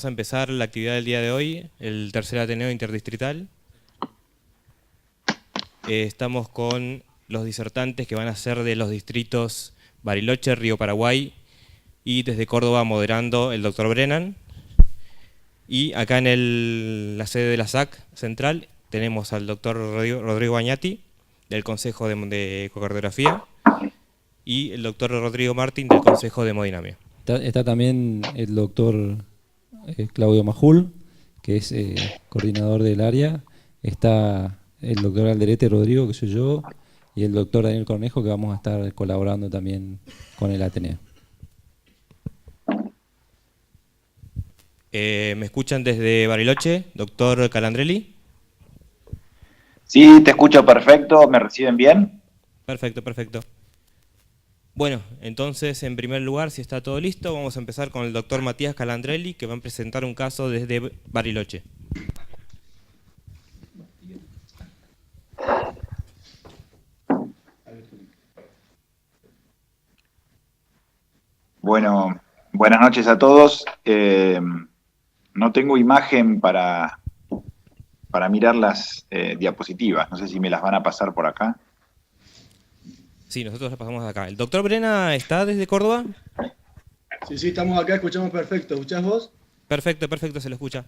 vamos a empezar la actividad del día de hoy, el tercer Ateneo Interdistrital. Estamos con los disertantes que van a ser de los distritos Bariloche, Río Paraguay y desde Córdoba moderando el doctor Brennan. Y acá en la sede de la SAC central tenemos al doctor Rodrigo Bañati del Consejo de Ecocardiografía y el doctor Rodrigo Martín del Consejo de Hemodinamia. Está también el doctor Claudio Majul, que es coordinador del área. Está el doctor Alderete Rodrigo, que soy yo, y el doctor Daniel Cornejo, que vamos a estar colaborando también con el Ateneo. ¿Me escuchan desde Bariloche, doctor Calandrelli? Sí, te escucho perfecto. ¿Me reciben bien? Perfecto, perfecto. Bueno, entonces, en primer lugar, si está todo listo, vamos a empezar con el doctor Matías Calandrelli, que va a presentar un caso desde Bariloche. Bueno, buenas noches a todos. No tengo imagen para mirar las diapositivas. No sé si me las van a pasar por acá. Sí, nosotros las pasamos acá. ¿El doctor Brennan está desde Córdoba? Sí, estamos acá, escuchamos perfecto. ¿Escuchás vos? Perfecto, perfecto, se lo escucha.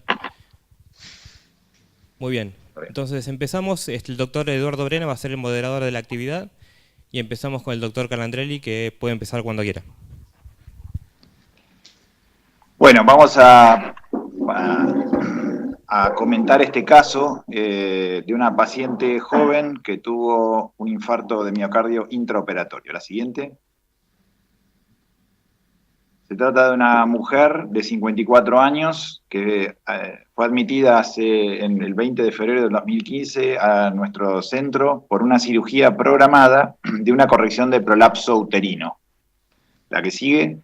Muy bien. Entonces empezamos. El doctor Eduardo Brennan va a ser el moderador de la actividad y empezamos con el doctor Calandrelli, que puede empezar cuando quiera. Bueno, vamos a comentar este caso de una paciente joven que tuvo un infarto de miocardio intraoperatorio. La siguiente. Se trata de una mujer de 54 años que fue admitida en el 20 de febrero del 2015 a nuestro centro por una cirugía programada de una corrección de prolapso uterino. La que sigue.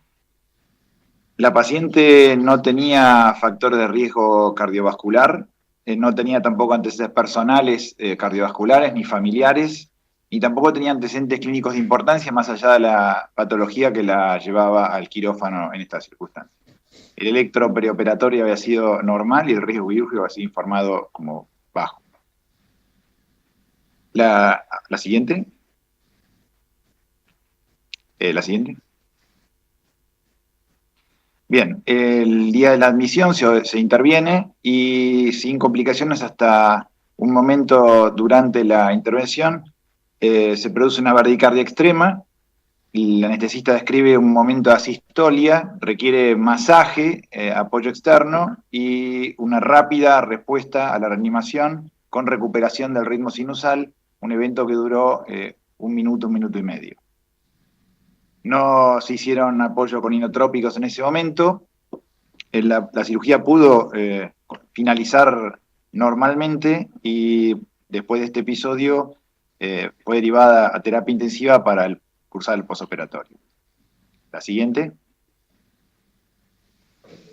La paciente no tenía factor de riesgo cardiovascular, no tenía tampoco antecedentes personales cardiovasculares ni familiares, y tampoco tenía antecedentes clínicos de importancia más allá de la patología que la llevaba al quirófano en estas circunstancias. El electro preoperatorio había sido normal y el riesgo quirúrgico había sido informado como bajo. La siguiente. La siguiente. Bien, el día de la admisión se interviene y sin complicaciones hasta un momento durante la intervención se produce una bradicardia extrema. El anestesista describe un momento de asistolia, requiere masaje, apoyo externo y una rápida respuesta a la reanimación con recuperación del ritmo sinusal, un evento que duró un minuto y medio. No se hicieron apoyo con inotrópicos en ese momento. La cirugía pudo finalizar normalmente y después de este episodio fue derivada a terapia intensiva para cursar el posoperatorio. La siguiente.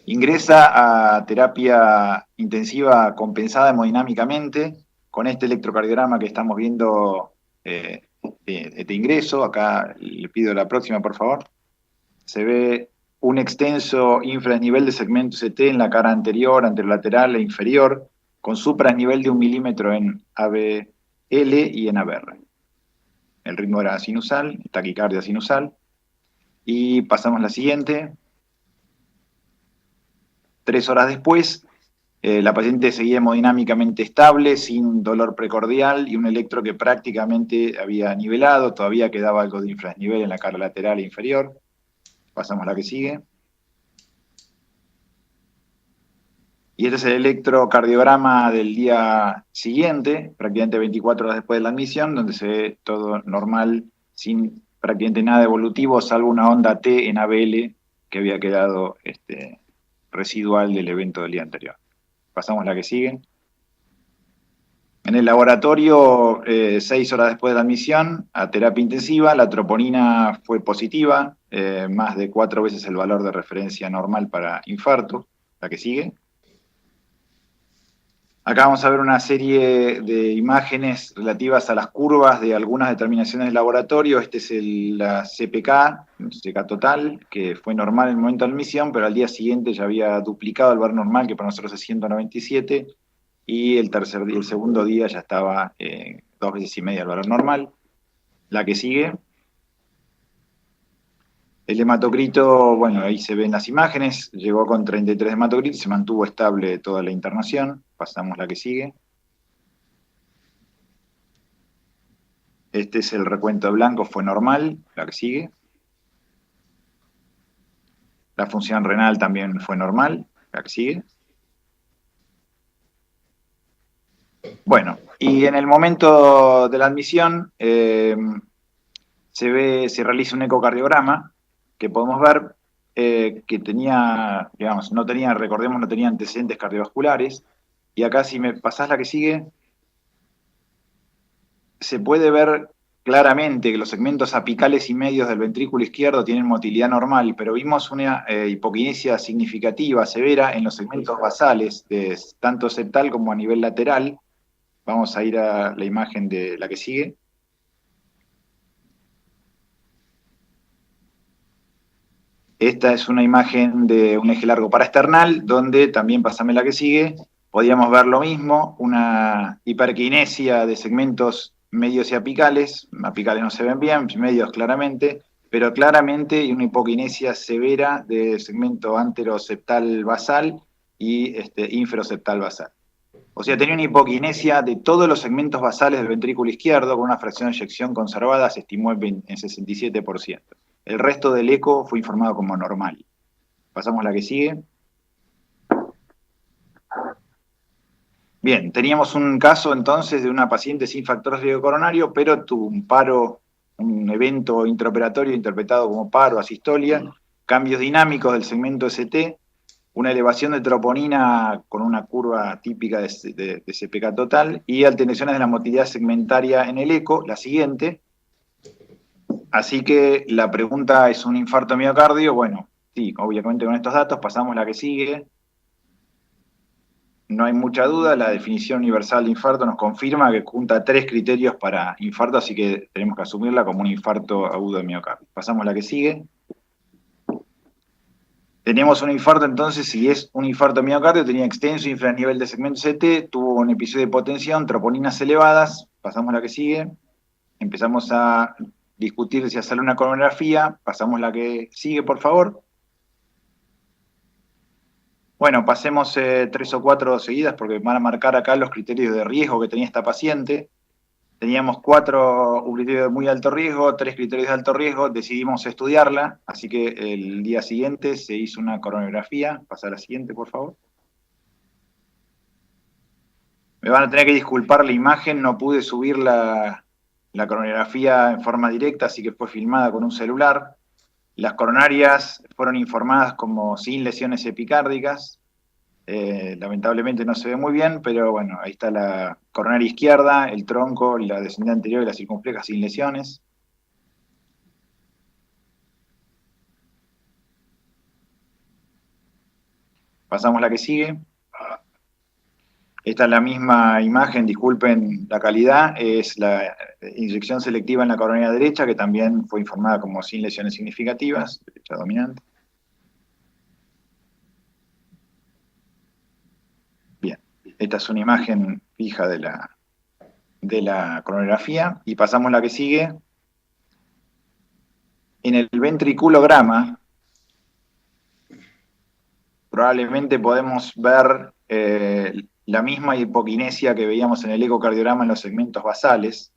Ingresa a terapia intensiva compensada hemodinámicamente con este electrocardiograma que estamos viendo de ingreso. Acá le pido la próxima, por favor. Se ve un extenso infrasnivel de segmento CT en la cara anterior, anterolateral e inferior, con suprasnivel de 1 milímetro en ABL y en ABR. El ritmo era sinusal, taquicardia sinusal. Y pasamos a la siguiente. 3 horas después, la paciente seguía hemodinámicamente estable, sin dolor precordial y un electro que prácticamente había nivelado, todavía quedaba algo de infrasnivel en la cara lateral e inferior. Pasamos a la que sigue. Y este es el electrocardiograma del día siguiente, prácticamente 24 horas después de la admisión, donde se ve todo normal, sin prácticamente nada evolutivo, salvo una onda T en ABL que había quedado residual del evento del día anterior. Pasamos a la que sigue. En el laboratorio, 6 horas después de la admisión, a terapia intensiva, la troponina fue positiva, más de 4 veces el valor de referencia normal para infarto. La que sigue. Acá vamos a ver una serie de imágenes relativas a las curvas de algunas determinaciones del laboratorio. Este es la CPK total, que fue normal en el momento de admisión, pero al día siguiente ya había duplicado el valor normal, que para nosotros es 197, y el segundo día ya estaba 2 veces y media el valor normal. La que sigue. El hematocrito, bueno, ahí se ven las imágenes, llegó con 33 de hematocrito, se mantuvo estable toda la internación. Pasamos la que sigue. Este es el recuento blanco, fue normal, la que sigue. La función renal también fue normal, la que sigue. Bueno, y en el momento de la admisión se realiza un ecocardiograma que podemos ver que tenía, digamos, recordemos, no tenía antecedentes cardiovasculares. Y acá, si me pasás la que sigue, se puede ver claramente que los segmentos apicales y medios del ventrículo izquierdo tienen motilidad normal, pero vimos una hipoquinesia significativa, severa, en los segmentos basales, tanto septal como a nivel lateral. Vamos a ir a la imagen de la que sigue. Esta es una imagen de un eje largo paraesternal, donde también, pasame la que sigue, podíamos ver lo mismo, una hiperquinesia de segmentos medios y apicales no se ven bien, medios claramente, pero claramente y una hipoquinesia severa de segmento anteroseptal basal y inferoseptal basal. O sea, tenía una hipoquinesia de todos los segmentos basales del ventrículo izquierdo, con una fracción de eyección conservada, se estimó en 67%. El resto del eco fue informado como normal. Pasamos a la que sigue. Bien, teníamos un caso entonces de una paciente sin factor de riesgo coronario, pero tuvo un paro, un evento intraoperatorio interpretado como paro, asistolia, cambios dinámicos del segmento ST, una elevación de troponina con una curva típica de CPK total y alteraciones de la motilidad segmentaria en el eco, la siguiente. Así que la pregunta es un infarto miocardio. Bueno, sí, obviamente con estos datos pasamos la que sigue. No hay mucha duda, la definición universal de infarto nos confirma que junta 3 criterios para infarto, así que tenemos que asumirla como un infarto agudo de miocardio. Pasamos a la que sigue. Tenemos un infarto entonces, si es un infarto miocardio, tenía extenso infranivel de segmento CT, tuvo un episodio de hipotensión, troponinas elevadas. Pasamos a la que sigue. Empezamos a discutir si hacerle una coronografía. Pasamos la que sigue, por favor. Bueno, pasemos 3 o 4 seguidas porque van a marcar acá los criterios de riesgo que tenía esta paciente. Teníamos 4 criterios de muy alto riesgo, 3 criterios de alto riesgo, decidimos estudiarla, así que el día siguiente se hizo una coronografía. Pasa a la siguiente, por favor. Me van a tener que disculpar la imagen, no pude subir la coronografía en forma directa, así que fue filmada con un celular. Las coronarias fueron informadas como sin lesiones epicárdicas. Lamentablemente no se ve muy bien, pero bueno, ahí está la coronaria izquierda, el tronco, la descendente anterior y la circunfleja sin lesiones. Pasamos la que sigue. Esta es la misma imagen, disculpen la calidad, es la inyección selectiva en la coronaria derecha, que también fue informada como sin lesiones significativas, derecha dominante. Bien, esta es una imagen fija de la coronografía, y pasamos a la que sigue. En el ventriculograma, probablemente podemos ver la misma hipoquinesia que veíamos en el ecocardiograma en los segmentos basales.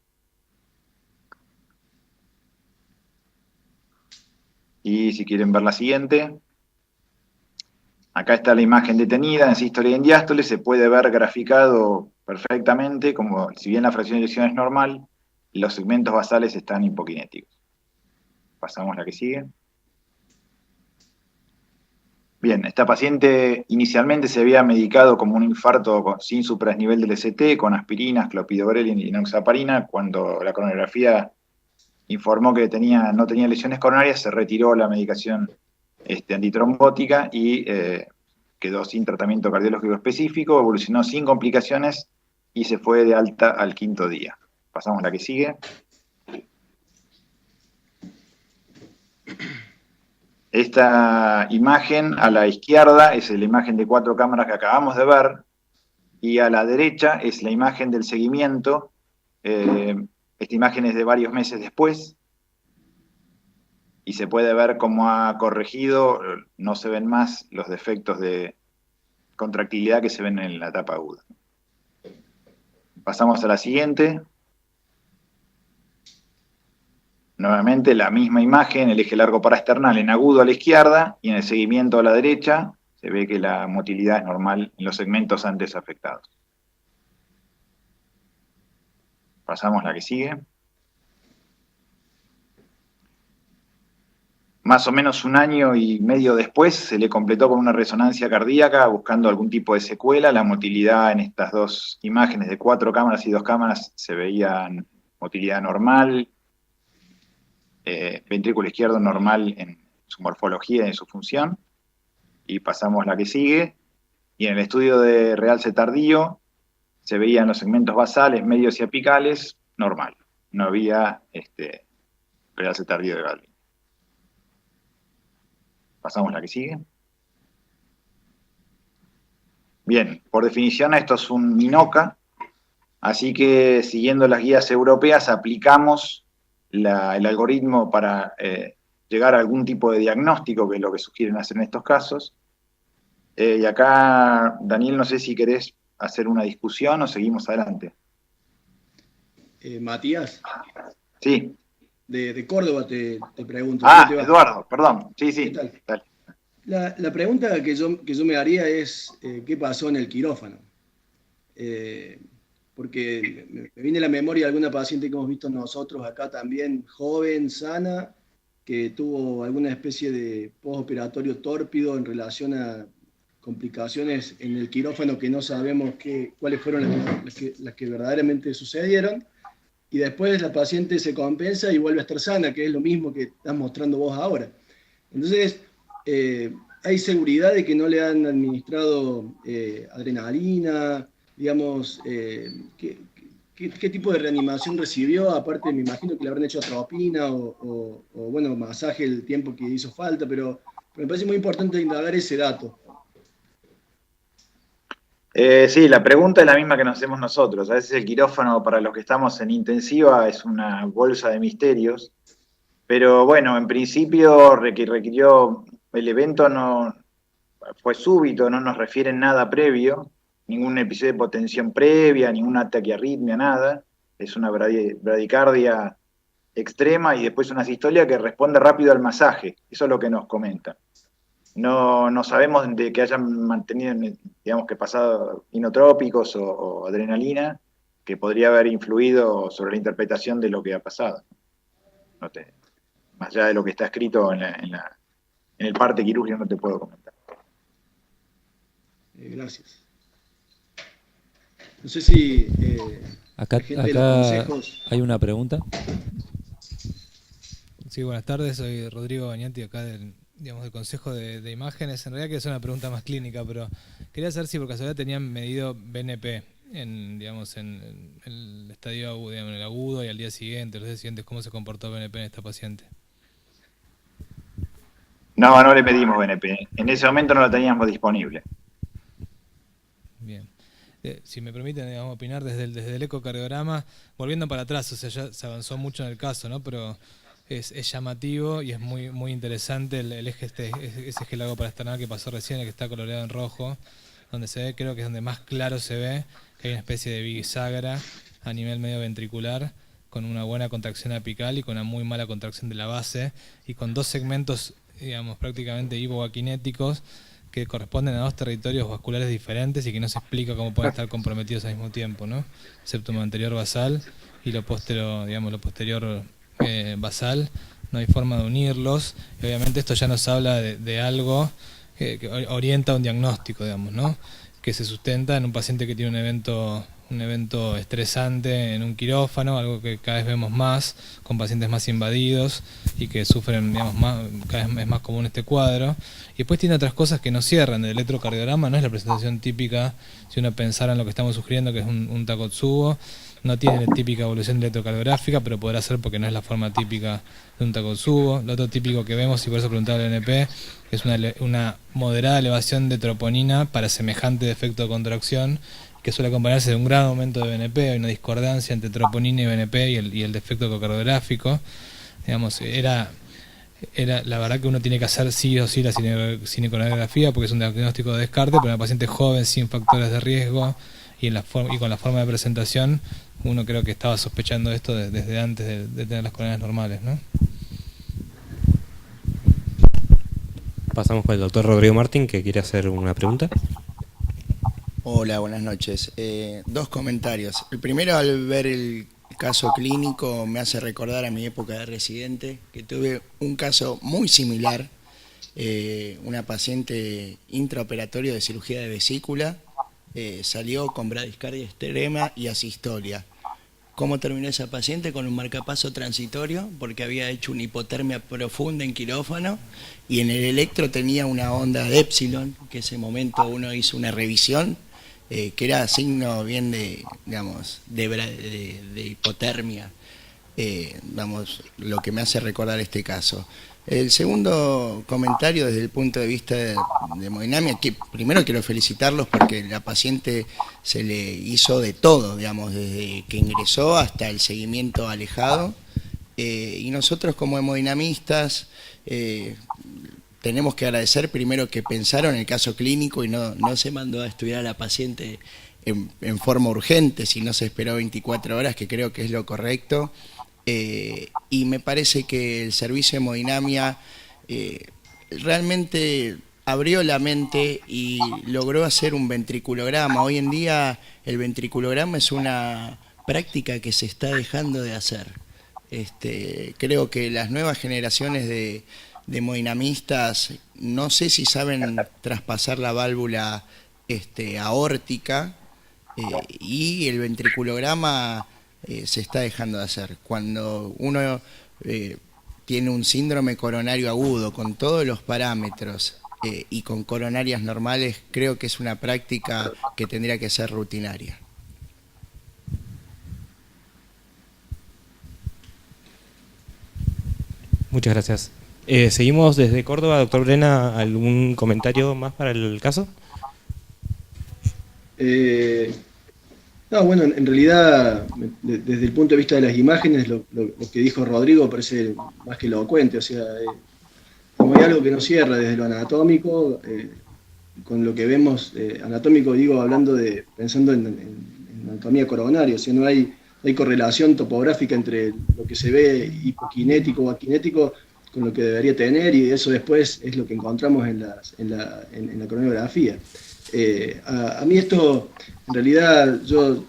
Y si quieren ver la siguiente, acá está la imagen detenida en sístole y en diástole, se puede ver graficado perfectamente, como si bien la fracción de eyección es normal, los segmentos basales están hipoquinéticos. Pasamos a la que sigue. Bien, esta paciente inicialmente se había medicado como un infarto sin supradesnivel del ST, con aspirinas, clopidogrel y enoxaparina. Cuando la coronografía informó que no tenía lesiones coronarias, se retiró la medicación antitrombótica y quedó sin tratamiento cardiológico específico, evolucionó sin complicaciones y se fue de alta al 5º día. Pasamos a la que sigue. Esta imagen a la izquierda es la imagen de 4 cámaras que acabamos de ver, y a la derecha es la imagen del seguimiento. Esta imagen es de varios meses después, y se puede ver cómo ha corregido, no se ven más los defectos de contractilidad que se ven en la etapa aguda. Pasamos a la siguiente. Nuevamente la misma imagen, el eje largo paraesternal en agudo a la izquierda y en el seguimiento a la derecha se ve que la motilidad es normal en los segmentos antes afectados. Pasamos a la que sigue. Más o menos 1 año y medio después se le completó con una resonancia cardíaca buscando algún tipo de secuela. La motilidad en estas 2 imágenes de 4 cámaras y 2 cámaras se veía motilidad normal, ventrículo izquierdo normal en su morfología y en su función. Y pasamos a la que sigue. Y en el estudio de realce tardío se veían los segmentos basales, medios y apicales normal. No había realce tardío de Gardner. Pasamos a la que sigue. Bien, por definición esto es un MINOCA, así que siguiendo las guías europeas aplicamos el algoritmo para llegar a algún tipo de diagnóstico, que es lo que sugieren hacer en estos casos. Y acá, Daniel, no sé si querés hacer una discusión o seguimos adelante. Matías. Sí. De Córdoba te pregunto. Eduardo, perdón. Sí, ¿Qué tal? Dale. La pregunta que yo me haría es, ¿qué pasó en el quirófano? Porque me viene a la memoria alguna paciente que hemos visto nosotros acá también, joven, sana, que tuvo alguna especie de postoperatorio tórpido en relación a complicaciones en el quirófano que no sabemos cuáles fueron las que verdaderamente sucedieron. Y después la paciente se compensa y vuelve a estar sana, que es lo mismo que estás mostrando vos ahora. Entonces, hay seguridad de que no le han administrado adrenalina, digamos, ¿qué tipo de reanimación recibió? Aparte, me imagino que le habrán hecho atropina o bueno, masaje el tiempo que hizo falta, pero me parece muy importante indagar ese dato. Sí, la pregunta es la misma que nos hacemos nosotros. A veces el quirófano para los que estamos en intensiva es una bolsa de misterios, pero bueno, en principio requirió, el evento no fue súbito, no nos refieren nada previo, ningún episodio de hipotensión previa, ninguna taquiarritmia, nada. Es una bradicardia extrema y después una sistolia que responde rápido al masaje. Eso es lo que nos comentan. No sabemos de que hayan mantenido, digamos, que pasado inotrópicos o adrenalina, que podría haber influido sobre la interpretación de lo que ha pasado. Más allá de lo que está escrito en el parte quirúrgico no te puedo comentar. Gracias. No sé si acá hay una pregunta. Sí, buenas tardes, soy Rodrigo Bañati, acá del Consejo de Imágenes. En realidad que es una pregunta más clínica, pero quería saber si por casualidad tenían medido BNP en el estadio agudo, en el agudo y al día siguiente, los días siguientes, ¿cómo se comportó BNP en esta paciente? No le pedimos BNP. En ese momento no lo teníamos disponible. Bien. Si me permiten, opinar desde el ecocardiograma, volviendo para atrás, o sea, ya se avanzó mucho en el caso, ¿no? Pero es llamativo y es muy interesante el eje ese eje largo paraesternal que pasó recién, el que está coloreado en rojo, donde se ve, creo que es donde más claro se ve que hay una especie de bisagra a nivel medio ventricular, con una buena contracción apical y con una muy mala contracción de la base, y con 2 segmentos, digamos, prácticamente hipoaquinéticos, que corresponden a 2 territorios vasculares diferentes y que no se explica cómo pueden estar comprometidos al mismo tiempo, ¿no? Septum anterior basal y lo posterior basal, no hay forma de unirlos, y obviamente esto ya nos habla de algo que orienta un diagnóstico, digamos, ¿no? Que se sustenta en un paciente que tiene un evento un evento estresante en un quirófano, algo que cada vez vemos más, con pacientes más invadidos y que sufren, digamos, más, cada vez es más común este cuadro. Y después tiene otras cosas que no cierran. El electrocardiograma no es la presentación típica, si uno pensara en lo que estamos sugiriendo, que es un Takotsubo. No tiene la típica evolución electrocardiográfica, pero podrá ser porque no es la forma típica de un Takotsubo. Lo otro típico que vemos, y por eso preguntaba el NP, es una moderada elevación de troponina para semejante defecto de contracción, que suele acompañarse de un gran aumento de BNP. Hay una discordancia entre troponina y BNP y el defecto ecocardiográfico. Digamos, era la verdad que uno tiene que hacer sí o sí la cinecoreografía porque es un diagnóstico de descarte, pero en una paciente joven sin factores de riesgo y con la forma de presentación, uno creo que estaba sospechando esto desde antes de tener las coronarias normales, ¿no? Pasamos con el doctor Rodrigo Martín, que quiere hacer una pregunta. Hola, buenas noches. Dos comentarios. El primero, al ver el caso clínico, me hace recordar a mi época de residente, que tuve un caso muy similar, una paciente intraoperatorio de cirugía de vesícula, salió con bradiscardia extrema y asistolia. ¿Cómo terminó esa paciente? Con un marcapaso transitorio, porque había hecho una hipotermia profunda en quirófano, y en el electro tenía una onda de épsilon, que ese momento uno hizo una revisión, que era signo bien de, digamos, de hipotermia, lo que me hace recordar este caso. El segundo comentario desde el punto de vista de hemodinamia, que primero quiero felicitarlos porque la paciente se le hizo de todo, digamos, desde que ingresó hasta el seguimiento alejado, y nosotros como hemodinamistas tenemos que agradecer primero que pensaron en el caso clínico y no se mandó a estudiar a la paciente en forma urgente, sino se esperó 24 horas, que creo que es lo correcto. Y me parece que el servicio de hemodinamia realmente abrió la mente y logró hacer un ventriculograma. Hoy en día el ventriculograma es una práctica que se está dejando de hacer. Creo que las nuevas generaciones de hemodinamistas no sé si saben traspasar la válvula aórtica, y el ventriculograma se está dejando de hacer. Cuando uno tiene un síndrome coronario agudo con todos los parámetros y con coronarias normales, creo que es una práctica que tendría que ser rutinaria. Muchas gracias. Seguimos desde Córdoba. Doctor Brena, ¿algún comentario más para el caso? No, bueno, en realidad, desde el punto de vista de las imágenes, lo que dijo Rodrigo parece más que elocuente. O sea, como hay algo que no cierra desde lo anatómico, con lo que vemos, anatómico digo, pensando en anatomía coronaria, o sea, no hay correlación topográfica entre lo que se ve hipoquinético o aquinético con lo que debería tener, y eso después es lo que encontramos en la coronografía. A mí esto, en realidad, yo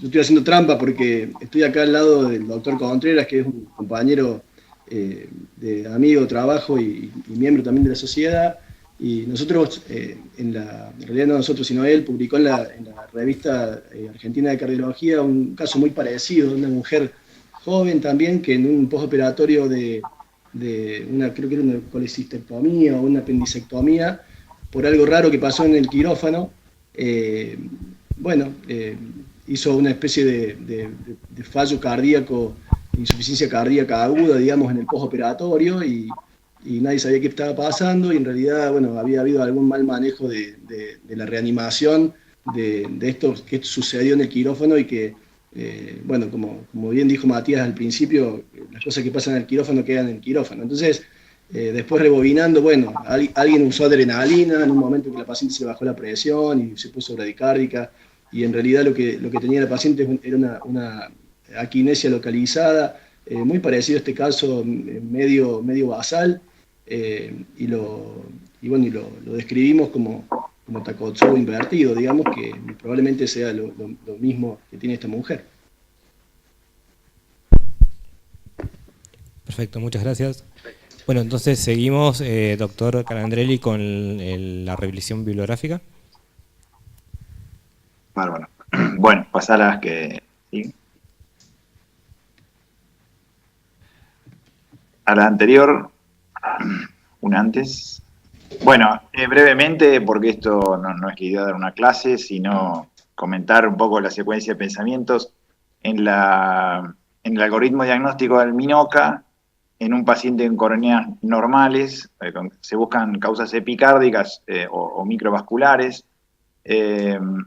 estoy haciendo trampa porque estoy acá al lado del doctor Contreras, que es un compañero de amigo, trabajo y miembro también de la sociedad, y nosotros, en realidad no nosotros, sino él, publicó en la revista Argentina de Cardiología un caso muy parecido de una mujer joven también, que en un postoperatorio de una, creo que era una colecistectomía o una apendicectomía, por algo raro que pasó en el quirófano, hizo una especie de fallo cardíaco, insuficiencia cardíaca aguda, digamos, en el postoperatorio, y nadie sabía qué estaba pasando, y en realidad, bueno, había habido algún mal manejo de la reanimación de esto que sucedió en el quirófano, y que, bueno, como bien dijo Matías al principio, las cosas que pasan en el quirófano quedan en el quirófano. Entonces, después rebobinando, bueno, alguien usó adrenalina en un momento que la paciente se bajó la presión y se puso bradicárdica, y en realidad lo que tenía la paciente era una aquinesia localizada, muy parecido a este caso, medio basal, y lo describimos como Takotsubo invertido, digamos, que probablemente sea lo mismo que tiene esta mujer. Perfecto, muchas gracias. Bueno, entonces seguimos, doctor Calandrelli, con la revisión bibliográfica. Bárbaro. Bueno, pasar a las que... ¿sí? A la anterior, una antes. Bueno, brevemente, porque esto no es la idea de dar una clase, sino comentar un poco la secuencia de pensamientos en el algoritmo diagnóstico del MINOCA, en un paciente en coroneas normales, se buscan causas epicárdicas o microvasculares.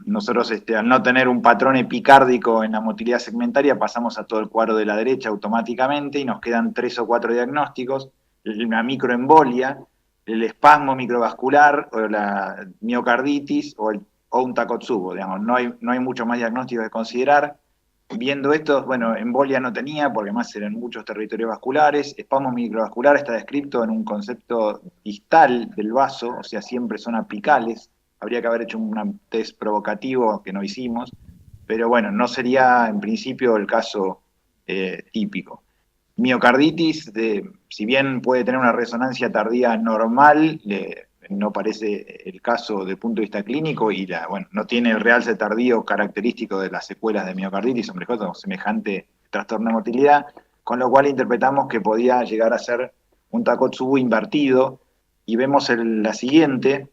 Nosotros, al no tener un patrón epicárdico en la motilidad segmentaria, pasamos a todo el cuadro de la derecha automáticamente y nos quedan 3 o 4 diagnósticos: una microembolia, el espasmo microvascular, o la miocarditis, o un Takotsubo. Digamos, no hay mucho más diagnósticos que considerar. Viendo esto, bueno, embolia no tenía, porque además eran muchos territorios vasculares. Espasmo microvascular está descrito en un concepto distal del vaso, o sea, siempre son apicales. Habría que haber hecho un test provocativo que no hicimos, pero bueno, no sería en principio el caso típico. Miocarditis, si bien puede tener una resonancia tardía normal, no parece el caso desde el punto de vista clínico y no tiene el realce tardío característico de las secuelas de miocarditis, o semejante trastorno de motilidad, con lo cual interpretamos que podía llegar a ser un Takotsubo invertido, y vemos la siguiente.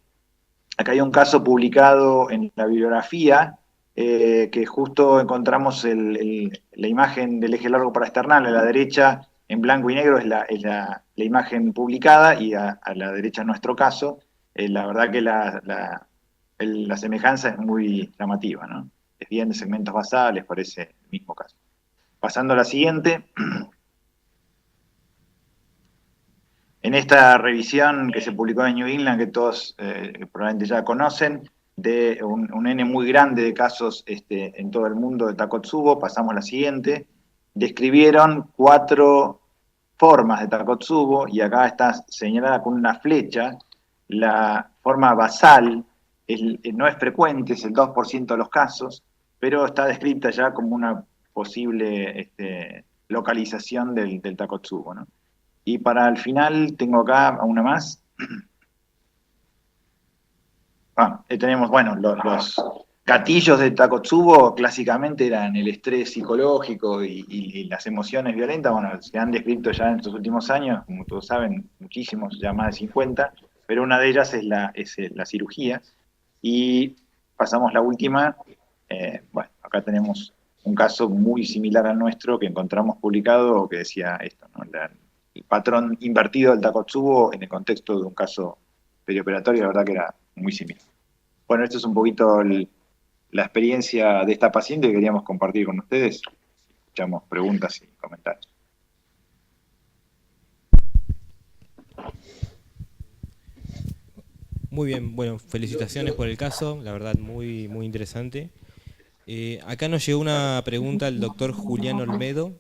Acá hay un caso publicado en la bibliografía, que justo encontramos la imagen del eje largo parasternal. A la derecha, en blanco y negro, es la imagen publicada, y a la derecha nuestro caso. La verdad que la semejanza es muy llamativa, ¿no? Es bien de segmentos basales, parece el mismo caso. Pasando a la siguiente. En esta revisión que se publicó en New England, que todos probablemente ya conocen, de un N muy grande de casos en todo el mundo de Takotsubo, pasamos a la siguiente, describieron 4 formas de Takotsubo, y acá está señalada con una flecha. La forma basal no es frecuente, es el 2% de los casos, pero está descrita ya como una posible localización del Takotsubo, ¿no? Y para el final tengo acá una más. Tenemos, los gatillos de Takotsubo clásicamente eran el estrés psicológico y las emociones violentas. Bueno, se han descrito ya en estos últimos años, como todos saben, muchísimos, ya más de 50, pero una de ellas es la cirugía. Y pasamos la última. Acá tenemos un caso muy similar al nuestro que encontramos publicado, que decía esto, ¿no? El patrón invertido del Takotsubo en el contexto de un caso perioperatorio, la verdad que era muy similar. Bueno, esto es un poquito la experiencia de esta paciente que queríamos compartir con ustedes. Escuchamos preguntas y comentarios. Muy bien, bueno, felicitaciones por el caso, la verdad muy, muy interesante. Acá nos llegó una pregunta del doctor Julián Olmedo,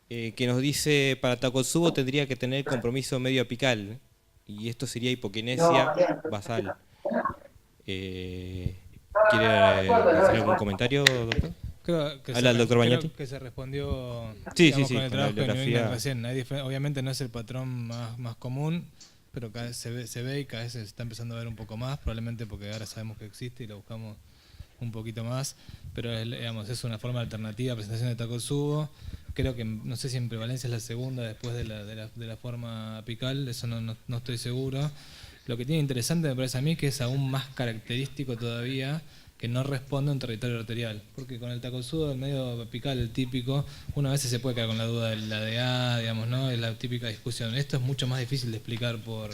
que nos dice: para Takotsubo tendría que tener compromiso medio apical, y esto sería hipoquinesia basal. ¿Quiere hacer algún comentario, doctor? Habla el doctor Bañati. Creo que se respondió Sí, con el trabajo la de New England recién. Obviamente no es el patrón más común, pero cada vez se ve y cada vez se está empezando a ver un poco más, probablemente porque ahora sabemos que existe y lo buscamos un poquito más, pero es una forma alternativa a presentación de Takotsubo. Creo que, no sé si en prevalencia es la segunda después de la forma apical, eso no estoy seguro. Lo que tiene interesante me parece a mí que es aún más característico todavía que no responde a un territorio arterial, porque con el Takotsubo del medio apical, el típico, uno a veces se puede quedar con la duda de la DA, digamos, ¿no? Es la típica discusión. Esto es mucho más difícil de explicar por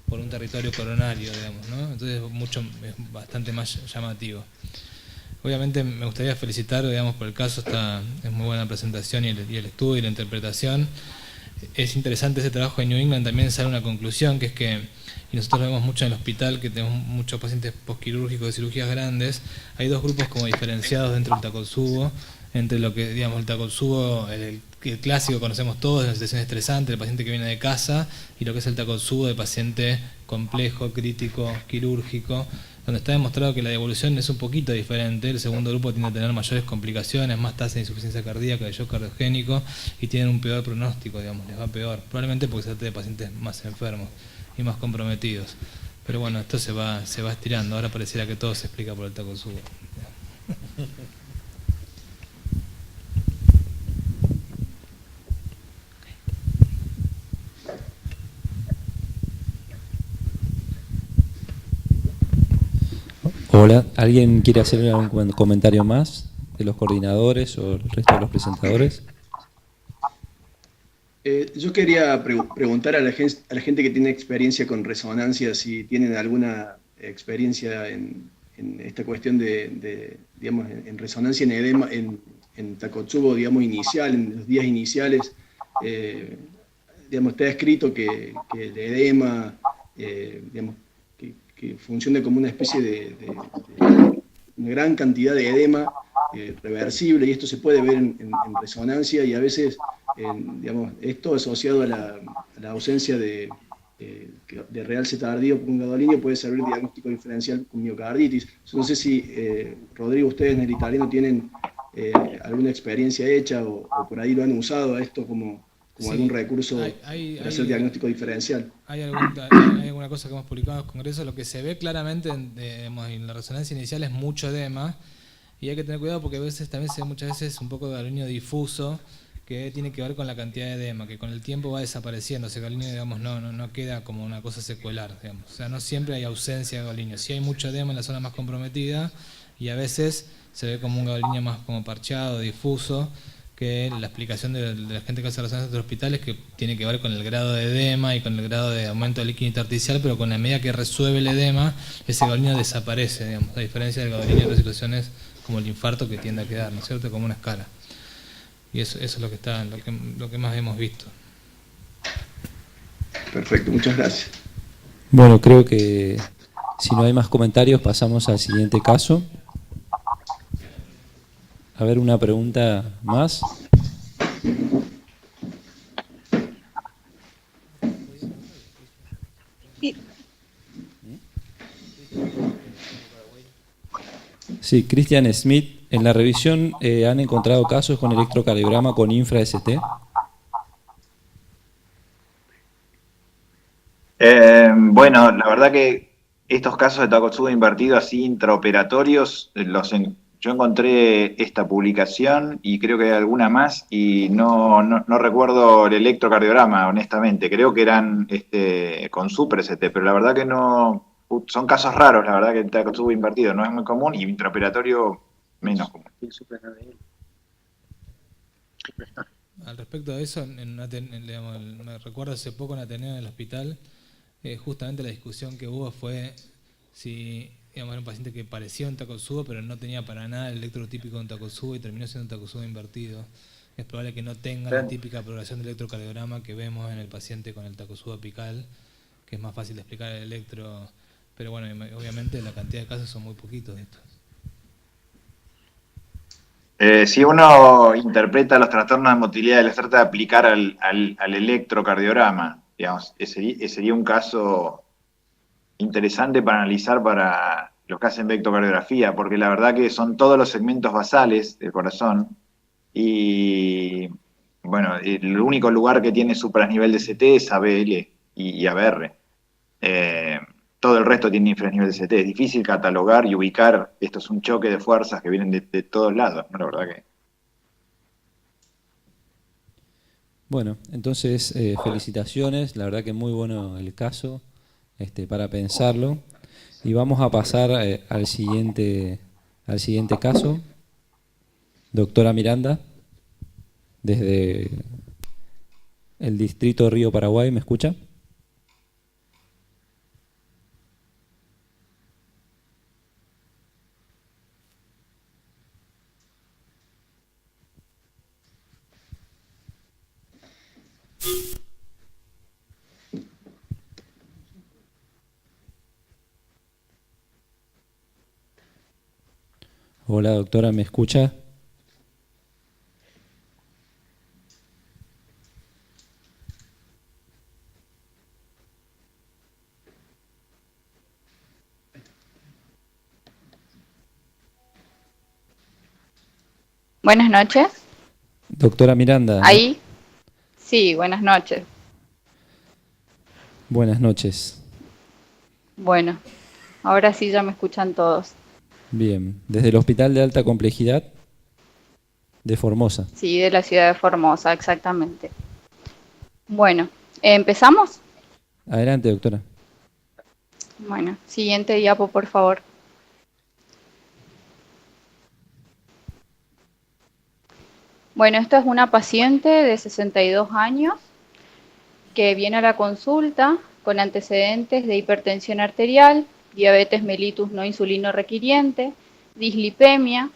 un territorio coronario, digamos, ¿no? Entonces es bastante más llamativo. Obviamente me gustaría felicitar, digamos, por el caso, es muy buena la presentación y el estudio y la interpretación. Es interesante ese trabajo de New England, también sale una conclusión, que es que, y nosotros lo vemos mucho en el hospital, que tenemos muchos pacientes posquirúrgicos de cirugías grandes, hay 2 grupos como diferenciados dentro del Takotsubo, entre lo que, digamos, el Takotsubo, el clásico que conocemos todos, de la situación estresante, el paciente que viene de casa, y lo que es el Takotsubo de paciente complejo, crítico, quirúrgico, donde está demostrado que la devolución es un poquito diferente. El segundo grupo tiende a tener mayores complicaciones, más tasa de insuficiencia cardíaca, de shock cardiogénico, y tienen un peor pronóstico, digamos, les va peor, probablemente porque se trata de pacientes más enfermos y más comprometidos. Pero bueno, esto se va estirando, ahora pareciera que todo se explica por el Takotsubo. Hola, ¿alguien quiere hacer algún comentario más de los coordinadores o el resto de los presentadores? Yo quería preguntar a a la gente que tiene experiencia con resonancia, si tienen alguna experiencia en esta cuestión digamos, en resonancia en edema, en Takotsubo, digamos, inicial, en los días iniciales. Digamos, está escrito que el edema, digamos, que funciona como una especie de una gran cantidad de edema reversible, y esto se puede ver en resonancia, y a veces, digamos, esto asociado a la ausencia de realce tardío por un gadolinio puede servir de diagnóstico diferencial con miocarditis. No sé si, Rodrigo, ustedes en el italiano tienen alguna experiencia hecha o por ahí lo han usado a esto como Sí, algún recurso para hacer diagnóstico diferencial. Hay alguna cosa que hemos publicado en los congresos. Lo que se ve claramente en la resonancia inicial es mucho edema, y hay que tener cuidado porque a veces también se ve muchas veces un poco de gadolinio difuso, que tiene que ver con la cantidad de edema, que con el tiempo va desapareciendo. Ese gadolinio, digamos, no queda como una cosa secuelar, digamos. O sea, no siempre hay ausencia de gadolinio. Sí hay mucho edema en la zona más comprometida, y a veces se ve como un gadolinio más como parcheado, difuso, que la explicación de la gente que hace resonancia de hospitales, que tiene que ver con el grado de edema y con el grado de aumento del líquido intersticial, pero con la medida que resuelve el edema, ese gadolinio desaparece, digamos, a diferencia del gadolinio de otras situaciones como el infarto, que tiende a quedar, ¿no es cierto?, como una escala. Y eso es lo que más hemos visto. Perfecto, muchas gracias. Bueno, creo que si no hay más comentarios pasamos al siguiente caso. A ver, una pregunta más. Sí, Christian Smith, en la revisión han encontrado casos con electrocardiograma con infra-ST. Bueno, la verdad que estos casos de Takotsubo invertido así intraoperatorios, yo encontré esta publicación y creo que hay alguna más, y no recuerdo el electrocardiograma, honestamente. Creo que eran con super ST, pero la verdad que no. Son casos raros, la verdad, que el Takotsubo invertido no es muy común, y intraoperatorio menos común. Al respecto de eso, digamos, me recuerdo hace poco en Ateneo, en el hospital, justamente la discusión que hubo fue si, digamos, era un paciente que parecía un Takotsubo, pero no tenía para nada el electrotípico de un Takotsubo, y terminó siendo un Takotsubo invertido. Es probable que no tenga la típica progresión de electrocardiograma que vemos en el paciente con el Takotsubo apical, que es más fácil de explicar el electro, pero bueno, obviamente la cantidad de casos son muy poquitos de estos. Si uno interpreta los trastornos de motilidad y los trata de aplicar al electrocardiograma, digamos, sería un caso interesante para analizar para los que hacen vectocardiografía, porque la verdad que son todos los segmentos basales del corazón, y bueno, el único lugar que tiene supranivel de CT es ABL y ABR. Todo el resto tiene infranivel de CT. Es difícil catalogar y ubicar. Esto es un choque de fuerzas que vienen de todos lados, ¿no? La verdad que. Bueno, entonces felicitaciones, la verdad que muy bueno el caso, para pensarlo. Y vamos a pasar al siguiente caso. Doctora Miranda, desde el distrito de Río Paraguay, ¿me escucha? Hola, doctora, ¿me escucha? Buenas noches. Doctora Miranda. Ahí. Sí, buenas noches. Buenas noches. Bueno, ahora sí ya me escuchan todos. Bien, desde el Hospital de Alta Complejidad de Formosa. Sí, de la ciudad de Formosa, exactamente. Bueno, ¿empezamos? Adelante, doctora. Bueno, siguiente diapo, por favor. Bueno, esta es una paciente de 62 años que viene a la consulta con antecedentes de hipertensión arterial, diabetes mellitus no insulino requiriente, dislipemia,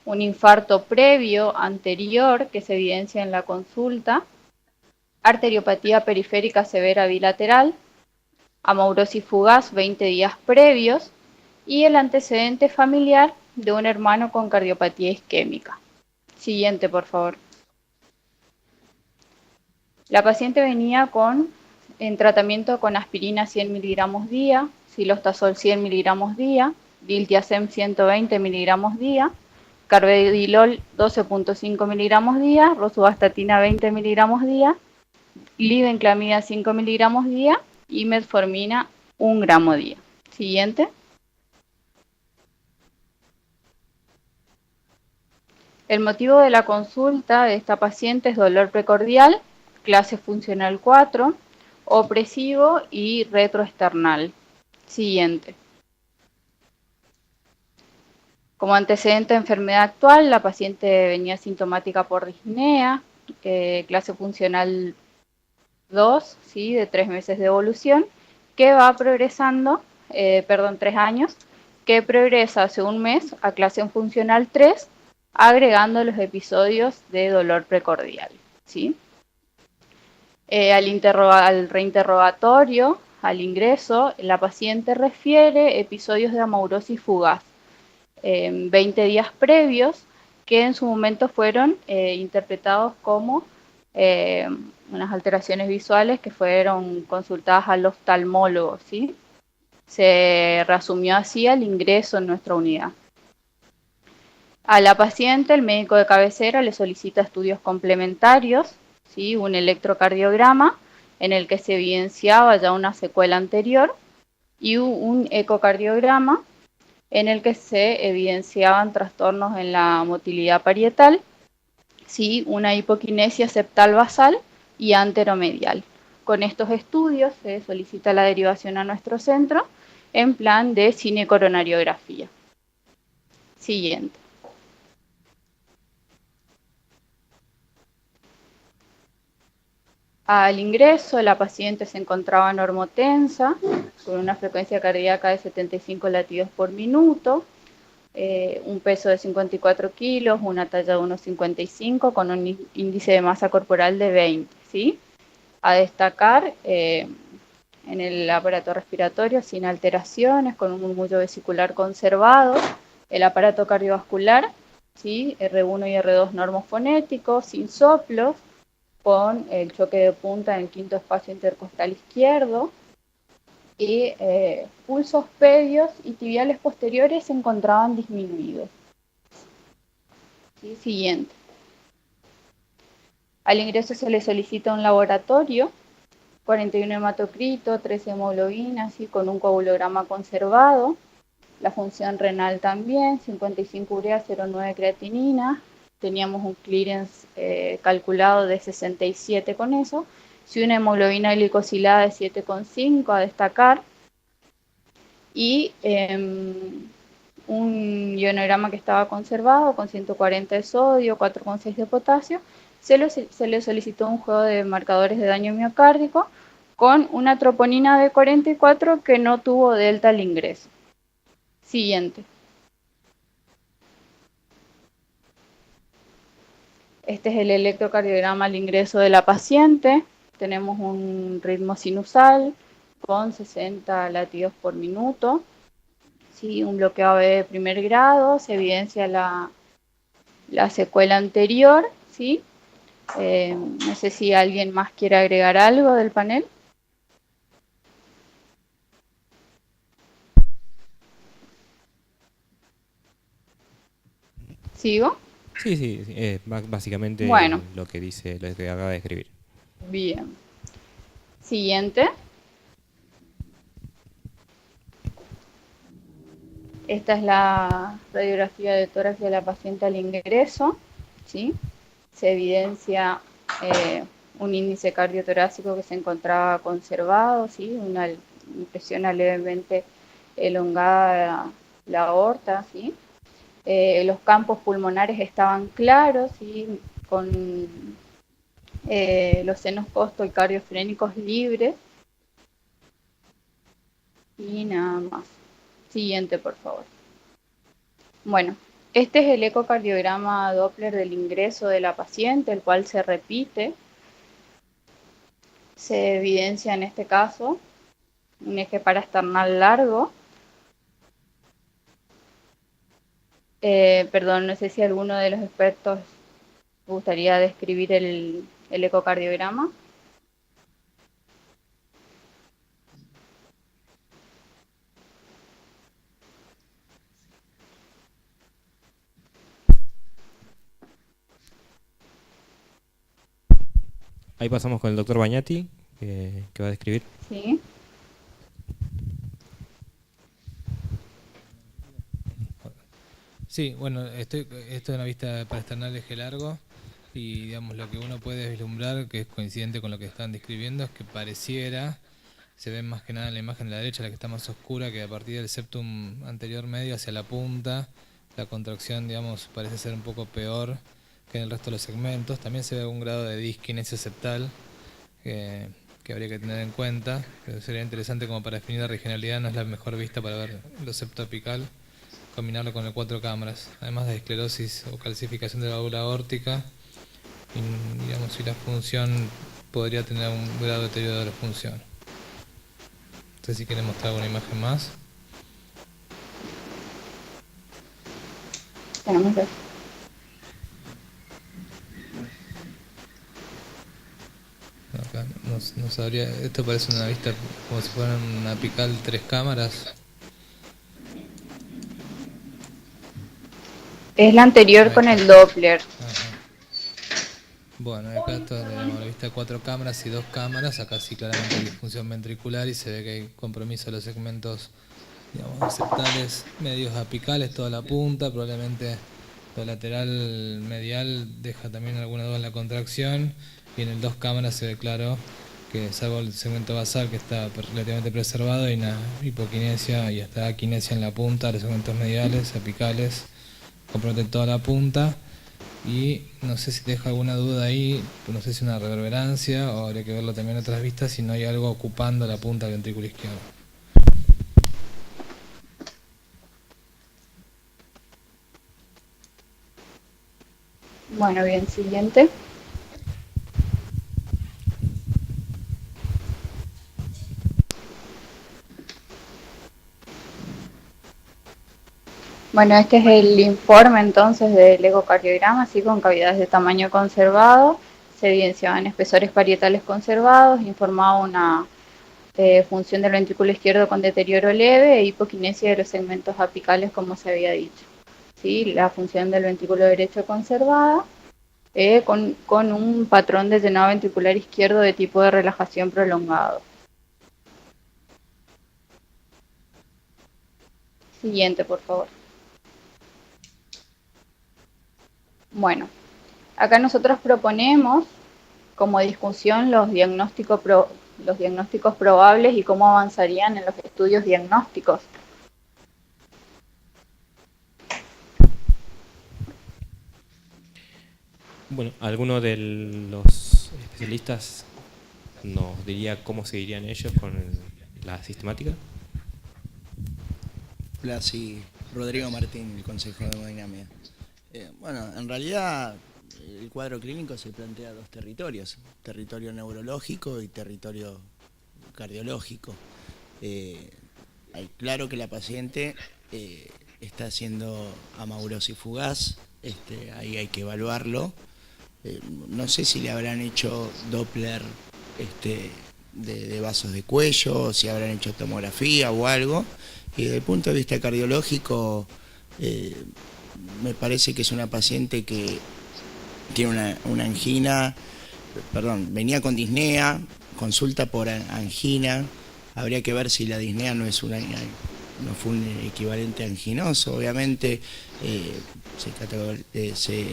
un infarto previo anterior que se evidencia en la consulta, arteriopatía periférica severa bilateral, amaurosis fugaz 20 días previos y el antecedente familiar de un hermano con cardiopatía isquémica. Siguiente, por favor. La paciente venía en tratamiento con aspirina 100 miligramos día, cilostazol 100 miligramos día, diltiazem 120 miligramos día, carvedilol 12.5 miligramos día, rosuvastatina 20 miligramos día, glibenclamida 5 miligramos día y metformina 1 gramo día. Siguiente. El motivo de la consulta de esta paciente es dolor precordial, clase funcional 4, opresivo y retroesternal. Siguiente. Como antecedente de enfermedad actual, la paciente venía sintomática por disnea, clase funcional 2, ¿sí? De 3 meses de evolución, que va progresando, 3 años, que progresa hace un mes a clase funcional 3, agregando los episodios de dolor precordial, ¿sí? Al reinterrogatorio, al ingreso, la paciente refiere episodios de amaurosis fugaz 20 días previos, que en su momento fueron interpretados como unas alteraciones visuales que fueron consultadas al oftalmólogo, ¿sí? Se reasumió así al ingreso en nuestra unidad. A la paciente, el médico de cabecera le solicita estudios complementarios, ¿sí? Un electrocardiograma en el que se evidenciaba ya una secuela anterior y un ecocardiograma en el que se evidenciaban trastornos en la motilidad parietal, ¿sí? Una hipoquinesia septal basal y anteromedial. Con estos estudios se solicita la derivación a nuestro centro en plan de cinecoronariografía. Siguiente. Al ingreso, la paciente se encontraba normotensa, con una frecuencia cardíaca de 75 latidos por minuto, un peso de 54 kilos, una talla de 1,55 con un índice de masa corporal de 20, ¿sí? A destacar, en el aparato respiratorio sin alteraciones, con un murmullo vesicular conservado, el aparato cardiovascular, ¿sí? R1 y R2 normofonéticos, sin soplos, con el choque de punta en el quinto espacio intercostal izquierdo, y pulsos pedios y tibiales posteriores se encontraban disminuidos. ¿Sí? Siguiente. Al ingreso se le solicita un laboratorio, 41 hematocrito, 13 hemoglobina, ¿sí? Con un coagulograma conservado, la función renal también, 55 urea, 0,9 creatinina, teníamos un clearance calculado de 67 con eso, si una hemoglobina glicosilada de 7,5 a destacar, y un ionograma que estaba conservado con 140 de sodio, 4,6 de potasio. Se le solicitó un juego de marcadores de daño miocárdico con una troponina de 44 que no tuvo delta al ingreso. Siguiente. Este es el electrocardiograma al ingreso de la paciente. Tenemos un ritmo sinusal con 60 latidos por minuto. Sí, un bloqueo AB de primer grado, se evidencia la secuela anterior, ¿sí? No sé si alguien más quiere agregar algo del panel. ¿Sigo? Sí, sí, básicamente Bueno. lo que dice, lo que acaba de escribir. Bien. Siguiente. Esta es la radiografía de tórax de la paciente al ingreso, ¿sí? Se evidencia un índice cardiotorácico que se encontraba conservado, ¿sí? Una impresiona levemente elongada la aorta, ¿sí? Los campos pulmonares estaban claros, ¿sí? Con los senos costo y cardiofrénicos libres. Y nada más. Siguiente, por favor. Bueno, este es el ecocardiograma Doppler del ingreso de la paciente, el cual se repite. Se evidencia en este caso un eje paraesternal largo. Perdón, no sé si alguno de los expertos gustaría describir el ecocardiograma. Ahí pasamos con el doctor Bagnati, que va a describir. Sí. Sí, bueno, esto es una vista paraesternal eje largo y digamos lo que uno puede vislumbrar, que es coincidente con lo que están describiendo, es que pareciera, se ve más que nada en la imagen de la derecha, la que está más oscura, que a partir del septum anterior medio hacia la punta, la contracción, digamos, parece ser un poco peor que en el resto de los segmentos. También se ve un grado de diskinesia septal que habría que tener en cuenta, que sería interesante como para definir la regionalidad, no es la mejor vista para ver lo septoapical, combinarlo con el 4 cámaras, además de esclerosis o calcificación de la válvula aórtica, y digamos si la función podría tener un grado de deterioro de la función. No sé si quieren mostrar alguna imagen más. Tenemos dos. Acá no sabría, esto parece una vista como si fuera una apical 3 cámaras. Es la anterior con el Doppler. Ajá. Bueno, acá tenemos la vista de 4 cámaras y 2 cámaras. Acá sí claramente hay disfunción ventricular y se ve que hay compromiso de los segmentos, digamos, septales medios apicales, toda la punta, probablemente lo lateral medial deja también alguna duda en la contracción, y en el 2 cámaras se ve claro que salvo el segmento basal que está relativamente preservado, hay una hipoquinesia y hasta aquinesia en la punta, los segmentos mediales, apicales, comprometen toda la punta. Y no sé si deja alguna duda ahí, no sé si una reverberancia o habría que verlo también en otras vistas si no hay algo ocupando la punta del ventrículo izquierdo. Bueno, bien, siguiente. Bueno, este es el informe entonces del ecocardiograma, así con cavidades de tamaño conservado. Se evidenciaban espesores parietales conservados, informaba una función del ventrículo izquierdo con deterioro leve e hipoquinesia de los segmentos apicales, como se había dicho. ¿Sí? La función del ventrículo derecho conservada, con un patrón de llenado ventricular izquierdo de tipo de relajación prolongado. Siguiente, por favor. Bueno, acá nosotros proponemos como discusión los diagnósticos probables y cómo avanzarían en los estudios diagnósticos. Bueno, ¿alguno de los especialistas nos diría cómo seguirían ellos con la sistemática? Hola, sí, Rodrigo Martín, del Consejo de Hemodinamia. Bueno, en realidad el cuadro clínico se plantea dos territorios, territorio neurológico y territorio cardiológico. Claro que la paciente está haciendo amaurosis fugaz, ahí hay que evaluarlo. No sé si le habrán hecho Doppler de vasos de cuello, si habrán hecho tomografía o algo. Y desde el punto de vista cardiológico, me parece que es una paciente que tiene una angina, venía con disnea, consulta por angina. Habría que ver si la disnea no es una no fue un equivalente anginoso. Obviamente se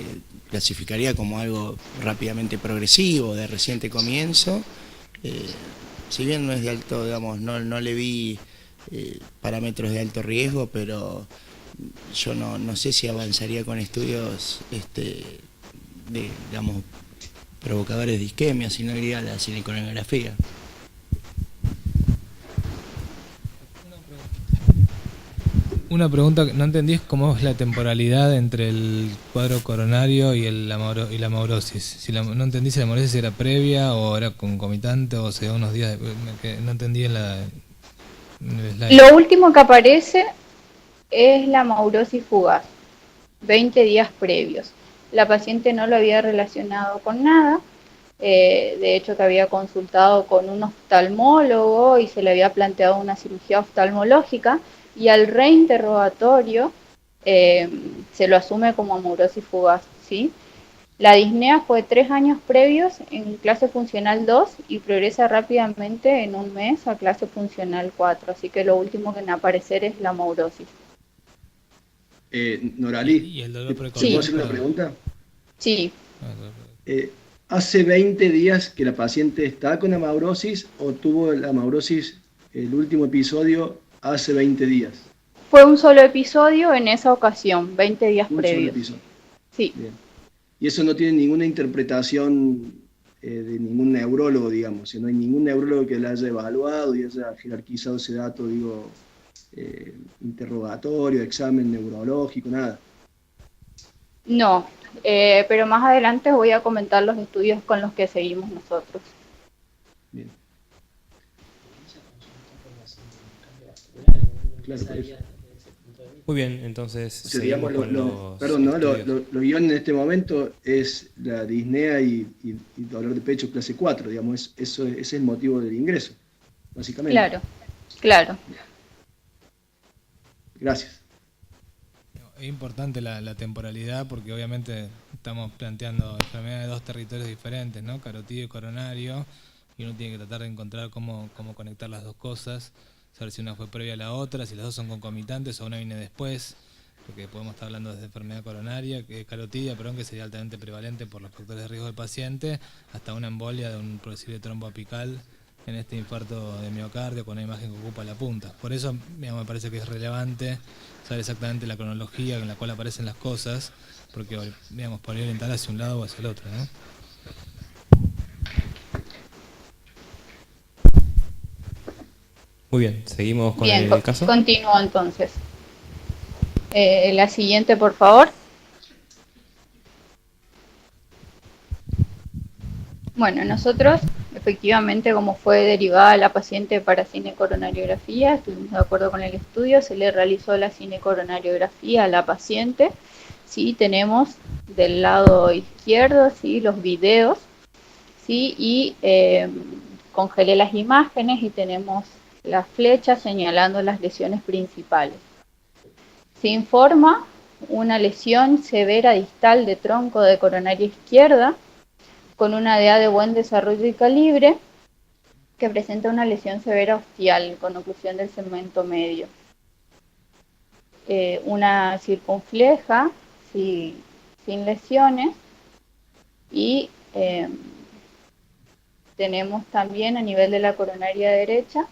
clasificaría como algo rápidamente progresivo, de reciente comienzo. Si bien no es de alto, digamos, no le vi parámetros de alto riesgo, pero yo no sé si avanzaría con estudios digamos, provocadores de isquemia, sino iría a la cinecoronografía. Una pregunta que no entendí es cómo es la temporalidad entre el cuadro coronario y la amaurosis. No entendí si la amaurosis era previa o era concomitante o se dio unos días. No entendí en el slide. Lo último que aparece es la amaurosis fugaz, 20 días previos. La paciente no lo había relacionado con nada, de hecho que había consultado con un oftalmólogo y se le había planteado una cirugía oftalmológica, y al reinterrogatorio se lo asume como amaurosis fugaz, ¿sí? La disnea fue 3 años previos en clase funcional 2 y progresa rápidamente en un mes a clase funcional 4, así que lo último que va a aparecer es la amaurosis. Noralí, ¿Y el dolor ¿puedo precordial? hacer una pregunta? Sí. ¿Hace 20 días que la paciente está con amaurosis o tuvo la amaurosis el último episodio hace 20 días? Fue un solo episodio en esa ocasión, 20 días Un previos. solo episodio. Sí. Bien. Y eso no tiene ninguna interpretación de ningún neurólogo, digamos. Si no hay ningún neurólogo que la haya evaluado y haya jerarquizado ese dato, digo, interrogatorio, examen neurológico, nada. No, pero más adelante voy a comentar los estudios con los que seguimos nosotros. Bien. Claro, por eso. Muy bien, entonces O sea, seguimos digamos, con los perdón, ¿no? estudios. Lo guión en este momento es la disnea y dolor de pecho clase 4, digamos, ese es el motivo del ingreso, básicamente. Claro, claro. Gracias. Es importante la temporalidad porque obviamente estamos planteando enfermedades de dos territorios diferentes, ¿no? Carotidio y coronario, y uno tiene que tratar de encontrar cómo conectar las dos cosas, saber si una fue previa a la otra, si las dos son concomitantes o una viene después, porque podemos estar hablando desde enfermedad coronaria, carotidia, que sería altamente prevalente por los factores de riesgo del paciente, hasta una embolia de un posible trombo apical en este infarto de miocardio con una imagen que ocupa la punta. Por eso, digamos, me parece que es relevante saber exactamente la cronología en la cual aparecen las cosas, porque, digamos, podría orientar hacia un lado o hacia el otro, ¿no? Muy bien, seguimos con Bien, el caso. continúo entonces. La siguiente, por favor. Bueno, nosotros, efectivamente, como fue derivada la paciente para cinecoronariografía, estuvimos de acuerdo con el estudio, se le realizó la cinecoronariografía a la paciente. Sí, tenemos del lado izquierdo, sí, los videos, sí, y congelé las imágenes y tenemos las flechas señalando las lesiones principales. Se informa una lesión severa distal de tronco de coronaria izquierda, con una DA de buen desarrollo y calibre, que presenta una lesión severa ostial con oclusión del segmento medio. Una circunfleja sin lesiones, y tenemos también a nivel de la coronaria derecha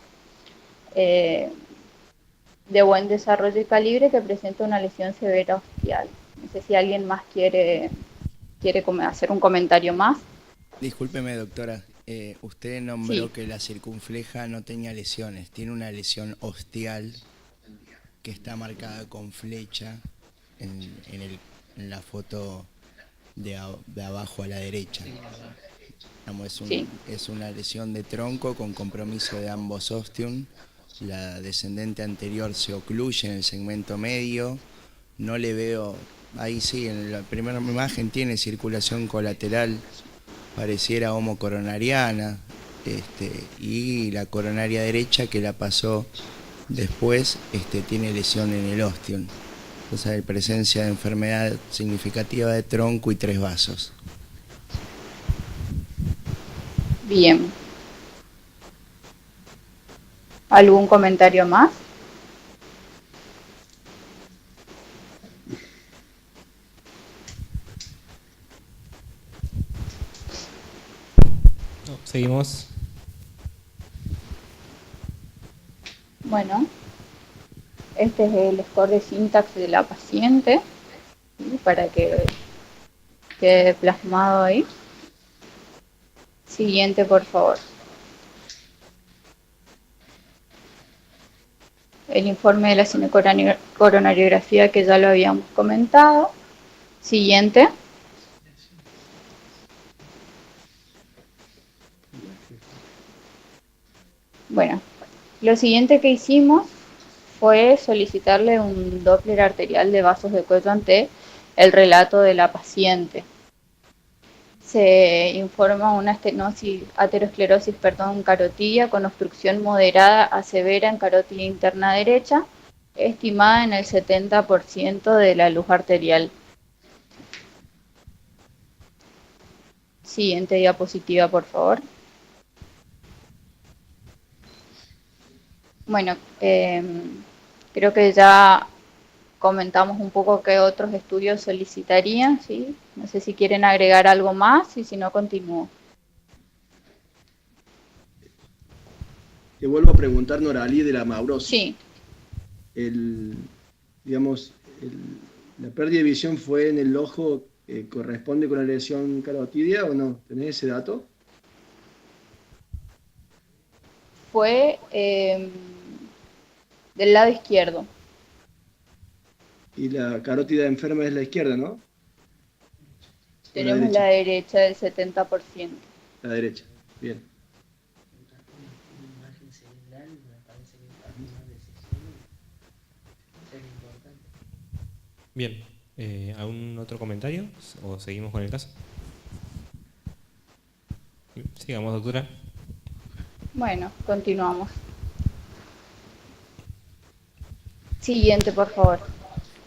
de buen desarrollo y calibre, que presenta una lesión severa ostial. No sé si alguien más quiere hacer un comentario más. Discúlpeme, doctora, usted nombró Sí. que la circunfleja no tenía lesiones, tiene una lesión ostial que está marcada con flecha en la foto de abajo a la derecha. Digamos, Sí. es una lesión de tronco con compromiso de ambos ostium, la descendente anterior se ocluye en el segmento medio, no le veo, ahí sí, en la primera imagen tiene circulación colateral, pareciera homocoronariana, y la coronaria derecha que la pasó después tiene lesión en el ostium. Entonces hay presencia de enfermedad significativa de tronco y 3 vasos. Bien. ¿Algún comentario más? Seguimos. Bueno, este es el score de Syntax de la paciente, ¿sí? Para que quede plasmado ahí. Siguiente, por favor. El informe de la cinecoronariografía que ya lo habíamos comentado. Siguiente. Bueno, lo siguiente que hicimos fue solicitarle un Doppler arterial de vasos de cuello ante el relato de la paciente. Se informa una aterosclerosis carotidia con obstrucción moderada a severa en carótida interna derecha, estimada en el 70% de la luz arterial. Siguiente diapositiva, por favor. Bueno, creo que ya comentamos un poco qué otros estudios solicitarían, ¿sí? No sé si quieren agregar algo más y si no, continúo. Te vuelvo a preguntar, Noralí, de la maurosis. Sí. La pérdida de visión fue en el ojo, ¿corresponde con la lesión carotidia o no? ¿Tenés ese dato? Fue del lado izquierdo. Y la carótida enferma es la izquierda, ¿no? Tenemos la derecha del 70%. La derecha, bien. Bien, ¿algún otro comentario? ¿O seguimos con el caso? Sigamos, doctora. Bueno, continuamos. Siguiente, por favor.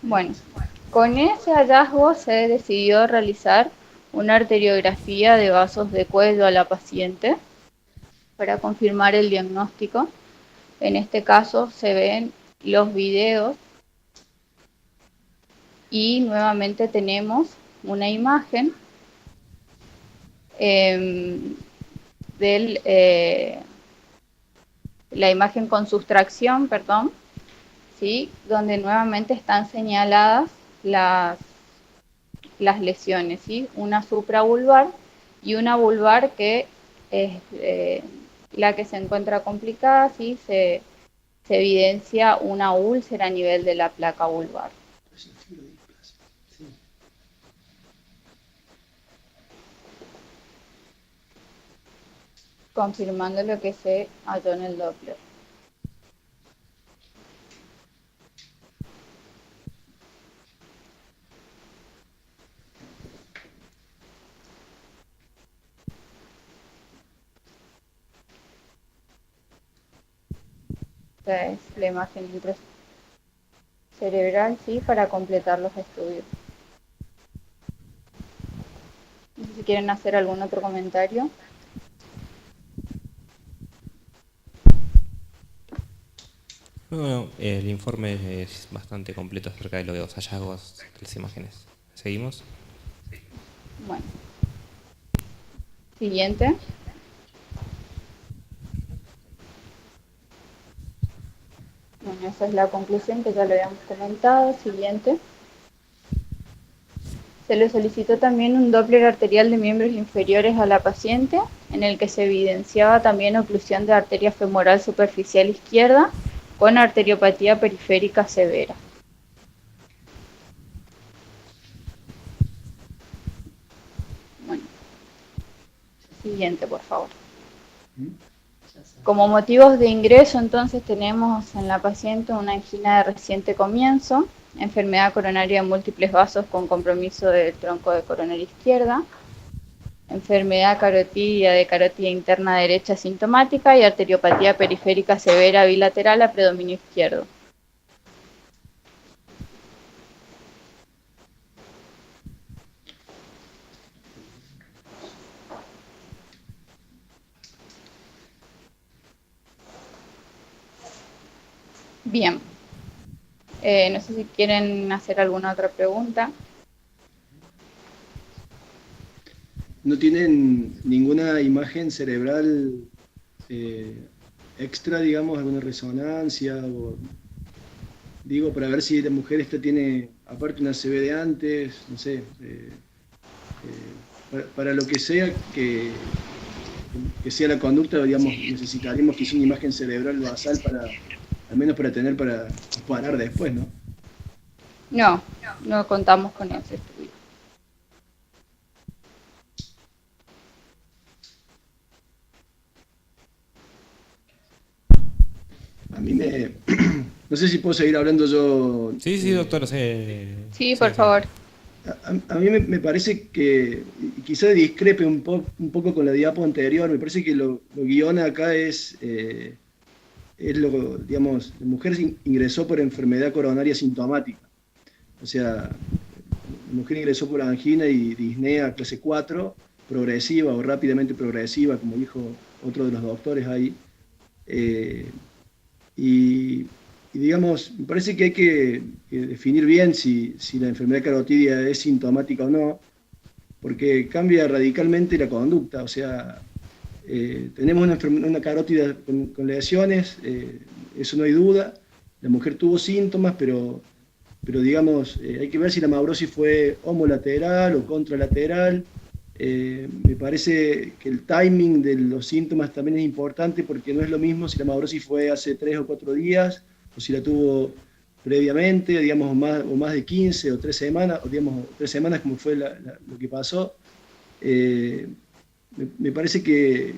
Bueno, con ese hallazgo se decidió realizar una arteriografía de vasos de cuello a la paciente para confirmar el diagnóstico. En este caso se ven los videos y nuevamente tenemos una imagen la imagen con sustracción, perdón, ¿sí? Donde nuevamente están señaladas las lesiones, ¿sí? Una supravulvar y una vulvar que es la que se encuentra complicada, ¿sí? Se evidencia una úlcera a nivel de la placa vulvar. Confirmando lo que se halló en el Doppler. Esta es la imagen intracerebral, ¿sí? Para completar los estudios. No sé si quieren hacer algún otro comentario. Bueno, el informe es bastante completo acerca de los hallazgos de las imágenes. ¿Seguimos? Bueno. Siguiente. Bueno, esa es la conclusión que ya lo habíamos comentado. Siguiente. Se le solicitó también un Doppler arterial de miembros inferiores a la paciente, en el que se evidenciaba también oclusión de arteria femoral superficial izquierda con arteriopatía periférica severa. Bueno, siguiente, por favor. Como motivos de ingreso, entonces, tenemos en la paciente una angina de reciente comienzo, enfermedad coronaria de múltiples vasos con compromiso del tronco de coronaria izquierda, enfermedad carotidia de carótida interna derecha sintomática y arteriopatía periférica severa bilateral a predominio izquierdo. Bien. No sé si quieren hacer alguna otra pregunta. no tienen ninguna imagen cerebral extra, digamos, alguna resonancia, o digo, para ver si la mujer esta tiene, aparte una CB de antes, no sé, para lo que sea que sea la conducta, digamos, necesitaríamos que sea una imagen cerebral basal para, al menos para tener, para parar después, ¿no? No contamos con ese estudio. A mí me... No sé si puedo seguir hablando yo. Sí, doctor. Sí, por favor. A mí me parece que, y quizá discrepe un poco con la diapo anterior, me parece que lo guión acá es lo, digamos, la mujer ingresó por enfermedad coronaria sintomática. O sea, la mujer ingresó por angina y disnea clase 4, progresiva o rápidamente progresiva, como dijo otro de los doctores ahí. Y digamos, me parece que hay que definir bien si la enfermedad carotidia es sintomática o no, porque cambia radicalmente la conducta. O sea, tenemos una carótida con lesiones, eso no hay duda. La mujer tuvo síntomas, pero digamos, hay que ver si la maurosis fue homolateral o contralateral. Me parece que el timing de los síntomas también es importante, porque no es lo mismo si la maurosis fue hace 3 o 4 días, o si la tuvo previamente, digamos, o más de 15 o 3 semanas, o digamos, 3 semanas como fue lo que pasó. Me parece que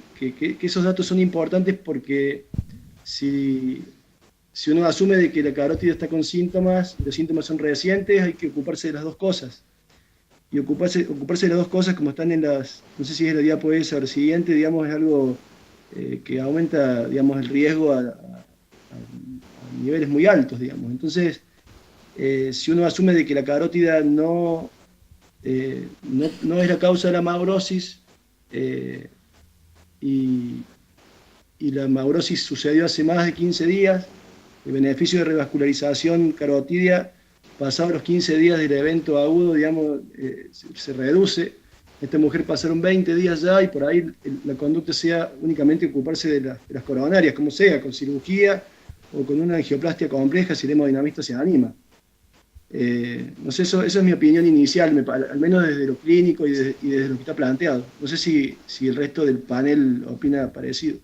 esos datos son importantes, porque si uno asume de que la carótida está con síntomas, los síntomas son recientes, hay que ocuparse de las dos cosas. Y ocuparse de las dos cosas, como están en las, no sé si es la diapo esa o la siguiente, digamos, es algo que aumenta, digamos, el riesgo a niveles muy altos, digamos. Entonces, si uno asume de que la carótida no es la causa de la maurosis, y la maurosis sucedió hace más de 15 días, el beneficio de revascularización carotidia, pasado los 15 días del evento agudo, digamos, se reduce. Esta mujer pasaron 20 días ya, y por ahí la conducta sea únicamente ocuparse de las coronarias, como sea, con cirugía o con una angioplastia compleja, si el hemodinamista se anima. No sé, eso es mi opinión inicial, al menos desde lo clínico y desde lo que está planteado. No sé si el resto del panel opina parecido.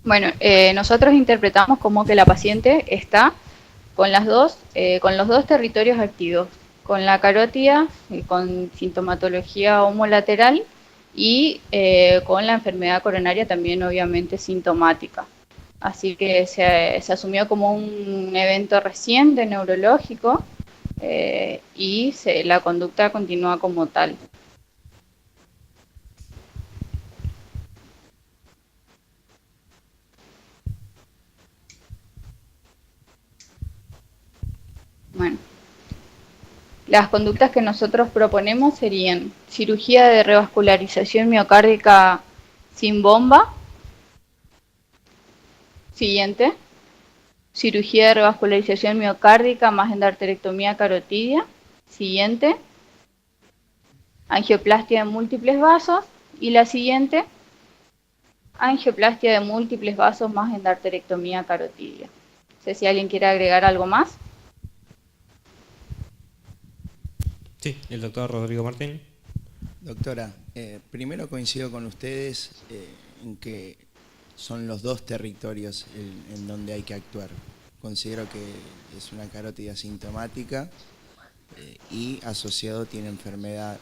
Bueno, nosotros interpretamos como que la paciente está con los dos territorios activos, con la carótida, con sintomatología homolateral, y con la enfermedad coronaria también obviamente sintomática. Así que se asumió como un evento reciente neurológico, y la conducta continúa como tal. Bueno, las conductas que nosotros proponemos serían cirugía de revascularización miocárdica sin bomba. Siguiente, cirugía de revascularización miocárdica más endarterectomía carotidia. Siguiente, angioplastia de múltiples vasos. Y la siguiente, angioplastia de múltiples vasos más endarterectomía carotidia. No sé si alguien quiere agregar algo más. Sí, el doctor Rodrigo Martín. Doctora, primero coincido con ustedes en que son los dos territorios en donde hay que actuar. Considero que es una carótida sintomática y asociado tiene enfermedad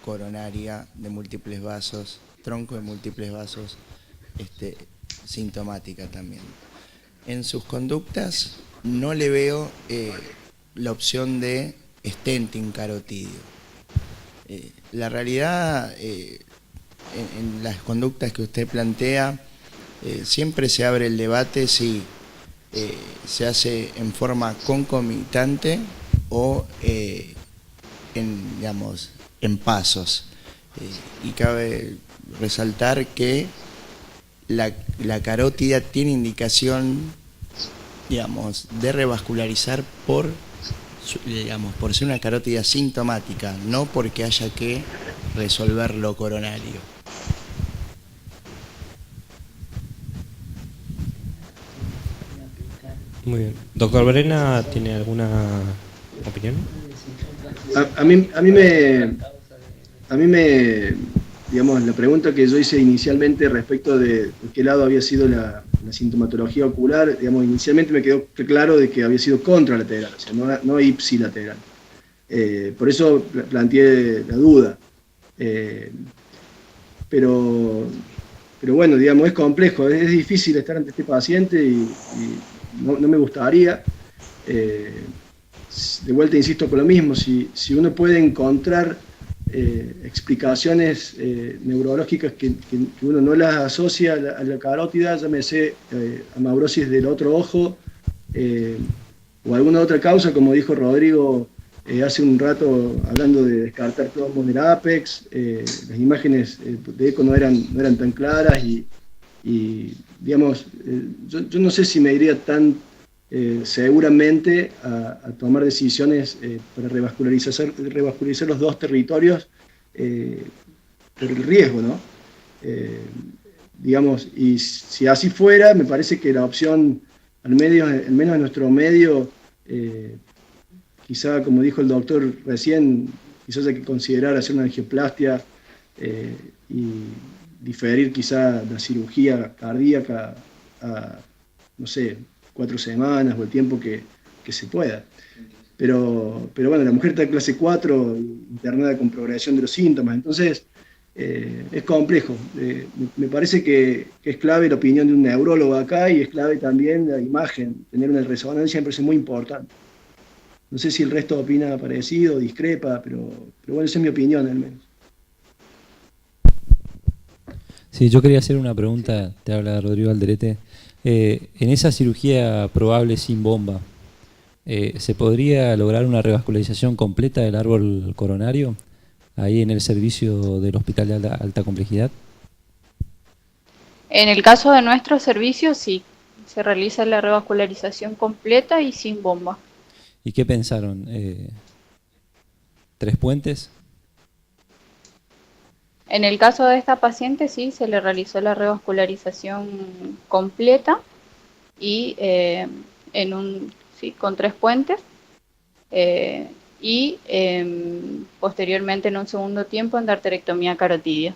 coronaria de múltiples vasos, tronco de múltiples vasos, sintomática también. En sus conductas no le veo la opción de stenting carotidio. La realidad, en las conductas que usted plantea, siempre se abre el debate si se hace en forma concomitante o en pasos. Y cabe resaltar que la carótida tiene indicación, digamos, de revascularizar por digamos, por ser una carótida sintomática, no porque haya que resolver lo coronario. Muy bien. Doctor Brena, ¿tiene alguna opinión? A mí me, digamos, la pregunta que yo hice inicialmente respecto de qué lado había sido la sintomatología ocular, digamos, inicialmente me quedó claro de que había sido contralateral, o sea, no ipsilateral. Por eso planteé la duda. Pero bueno, digamos, es complejo, es difícil estar ante este paciente y no me gustaría. De vuelta insisto con lo mismo, si uno puede encontrar explicaciones neurológicas que uno no las asocia a la carótida, llámese amaurosis del otro ojo o alguna otra causa, como dijo Rodrigo hace un rato hablando de descartar trombos del ápex, las imágenes de eco no eran tan claras y digamos, yo no sé si me iría tan seguramente a tomar decisiones para revascularizar los dos territorios por el riesgo, ¿no? Digamos, y si así fuera, me parece que la opción, al menos en nuestro medio, quizá, como dijo el doctor recién, quizás hay que considerar hacer una angioplastia y diferir quizá la cirugía cardíaca a, no sé, 4 semanas o el tiempo que se pueda. Pero bueno, la mujer está en clase 4, internada con progresión de los síntomas, entonces es complejo. Me parece que es clave la opinión de un neurólogo acá y es clave también la imagen, tener una resonancia me parece muy importante. No sé si el resto opina parecido, discrepa, pero bueno, esa es mi opinión al menos. Sí, yo quería hacer una pregunta, te habla Rodrigo Alderete. En esa cirugía probable sin bomba, ¿se podría lograr una revascularización completa del árbol coronario ahí en el servicio del hospital de alta complejidad? En el caso de nuestro servicio, sí, se realiza la revascularización completa y sin bomba. ¿Y qué pensaron? ¿3 puentes? En el caso de esta paciente, sí, se le realizó la revascularización completa y con 3 puentes y posteriormente en un segundo tiempo en arterectomía carotidia.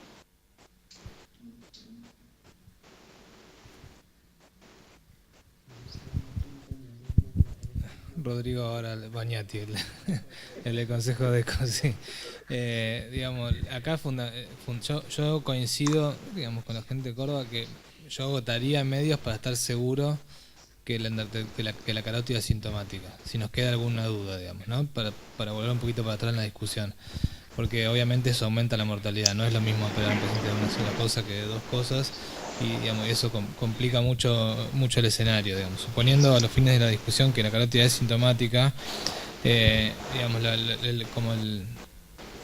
Rodrigo ahora Bañati, el de Consejo de sí. Digamos, acá yo coincido, digamos, con la gente de Córdoba que yo agotaría medios para estar seguro que la carótida es sintomática, si nos queda alguna duda, digamos, ¿no? Para volver un poquito para atrás en la discusión, porque obviamente eso aumenta la mortalidad, no es lo mismo operar a un paciente de una sola cosa que de 2 cosas. Y digamos, eso complica mucho el escenario, digamos. Suponiendo a los fines de la discusión que la carótida es sintomática, digamos,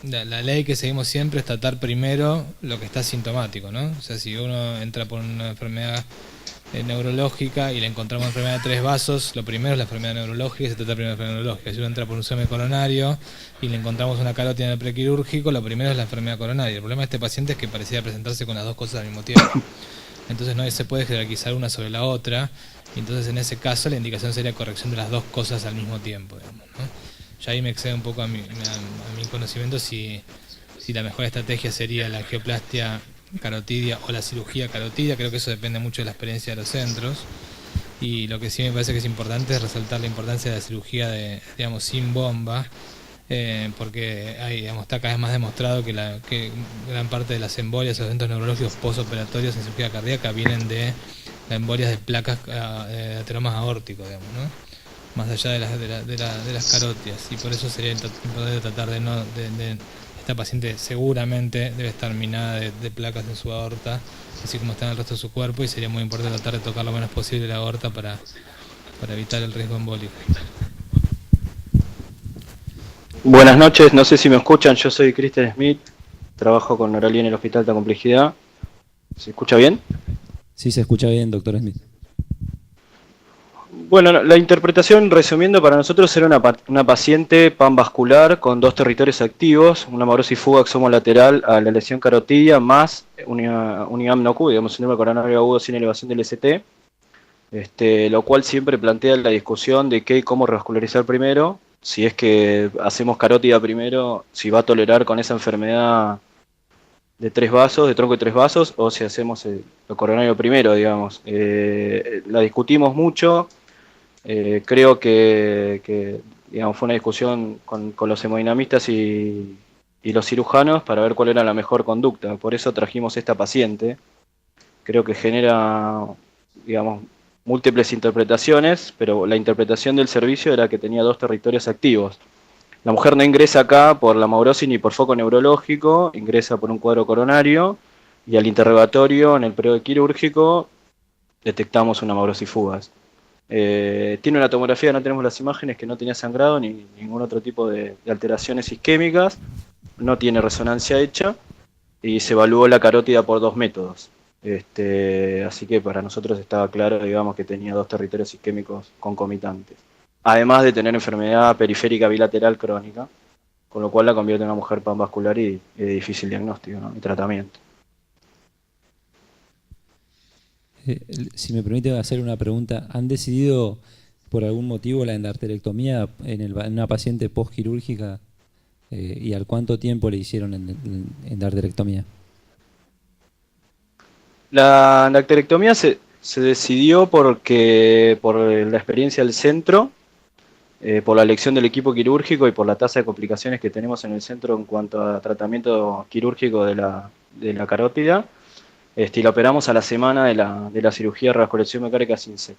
la ley que seguimos siempre es tratar primero lo que está sintomático, ¿no? O sea, si uno entra por una enfermedad neurológica y le encontramos una enfermedad de 3 vasos, lo primero es la enfermedad neurológica y se trata primero de la enfermedad neurológica. Si uno entra por un síndrome coronario y le encontramos una carótida en el prequirúrgico, lo primero es la enfermedad coronaria. El problema de este paciente es que parecía presentarse con las 2 cosas al mismo tiempo. Entonces no se puede jerarquizar una sobre la otra, y entonces en ese caso la indicación sería corrección de las 2 cosas al mismo tiempo, digamos, ¿no? Ya ahí me excede un poco a mi conocimiento si la mejor estrategia sería la angioplastia carotidia o la cirugía carotidia. Creo que eso depende mucho de la experiencia de los centros, y lo que sí me parece que es importante es resaltar la importancia de la cirugía digamos, sin bomba, porque digamos, está cada vez más demostrado que gran parte de las embolias o eventos neurológicos postoperatorios en cirugía cardíaca vienen de embolias de placas de ateromas aórticos, digamos, ¿no? Más allá de las carótidas, y por eso sería importante tratar esta paciente seguramente debe estar minada de placas en su aorta, así como está en el resto de su cuerpo, y sería muy importante tratar de tocar lo menos posible la aorta para evitar el riesgo embólico. Buenas noches, no sé si me escuchan, yo soy Christian Smith, trabajo con Neuralía en el Hospital de Alta Complejidad. ¿Se escucha bien? Sí, se escucha bien, doctor Smith. Bueno, la interpretación, resumiendo, para nosotros era una paciente panvascular con 2 territorios activos, una amaurosis fuga axomo-lateral a la lesión carotidia más un IAM no Q, digamos, síndrome coronario agudo sin elevación del ST, lo cual siempre plantea la discusión de qué y cómo revascularizar primero, si es que hacemos carótida primero, si va a tolerar con esa enfermedad de 3 vasos, de tronco de 3 vasos, o si hacemos lo coronario primero, digamos. La discutimos mucho. Creo que digamos, fue una discusión con los hemodinamistas y los cirujanos para ver cuál era la mejor conducta. Por eso trajimos esta paciente. Creo que genera, digamos, múltiples interpretaciones, pero la interpretación del servicio era que tenía 2 territorios activos. La mujer no ingresa acá por la amaurosis ni por foco neurológico, ingresa por un cuadro coronario y al interrogatorio en el periodo quirúrgico detectamos una amaurosis fugaz. Tiene una tomografía, no tenemos las imágenes, que no tenía sangrado ni ningún otro tipo de alteraciones isquémicas, no tiene resonancia hecha y se evaluó la carótida por 2 métodos. Así que para nosotros estaba claro, digamos, que tenía 2 territorios isquémicos concomitantes. Además de tener enfermedad periférica bilateral crónica, con lo cual la convierte en una mujer panvascular y de difícil diagnóstico, ¿no? Y tratamiento. Si me permite hacer una pregunta, ¿han decidido por algún motivo la endarterectomía en una paciente postquirúrgica y al cuánto tiempo le hicieron endarterectomía? La endarterectomía se decidió por la experiencia del centro, por la elección del equipo quirúrgico y por la tasa de complicaciones que tenemos en el centro en cuanto a tratamiento quirúrgico de la carótida. Y la operamos a la semana de la cirugía de revascularización mecánica sin SEC.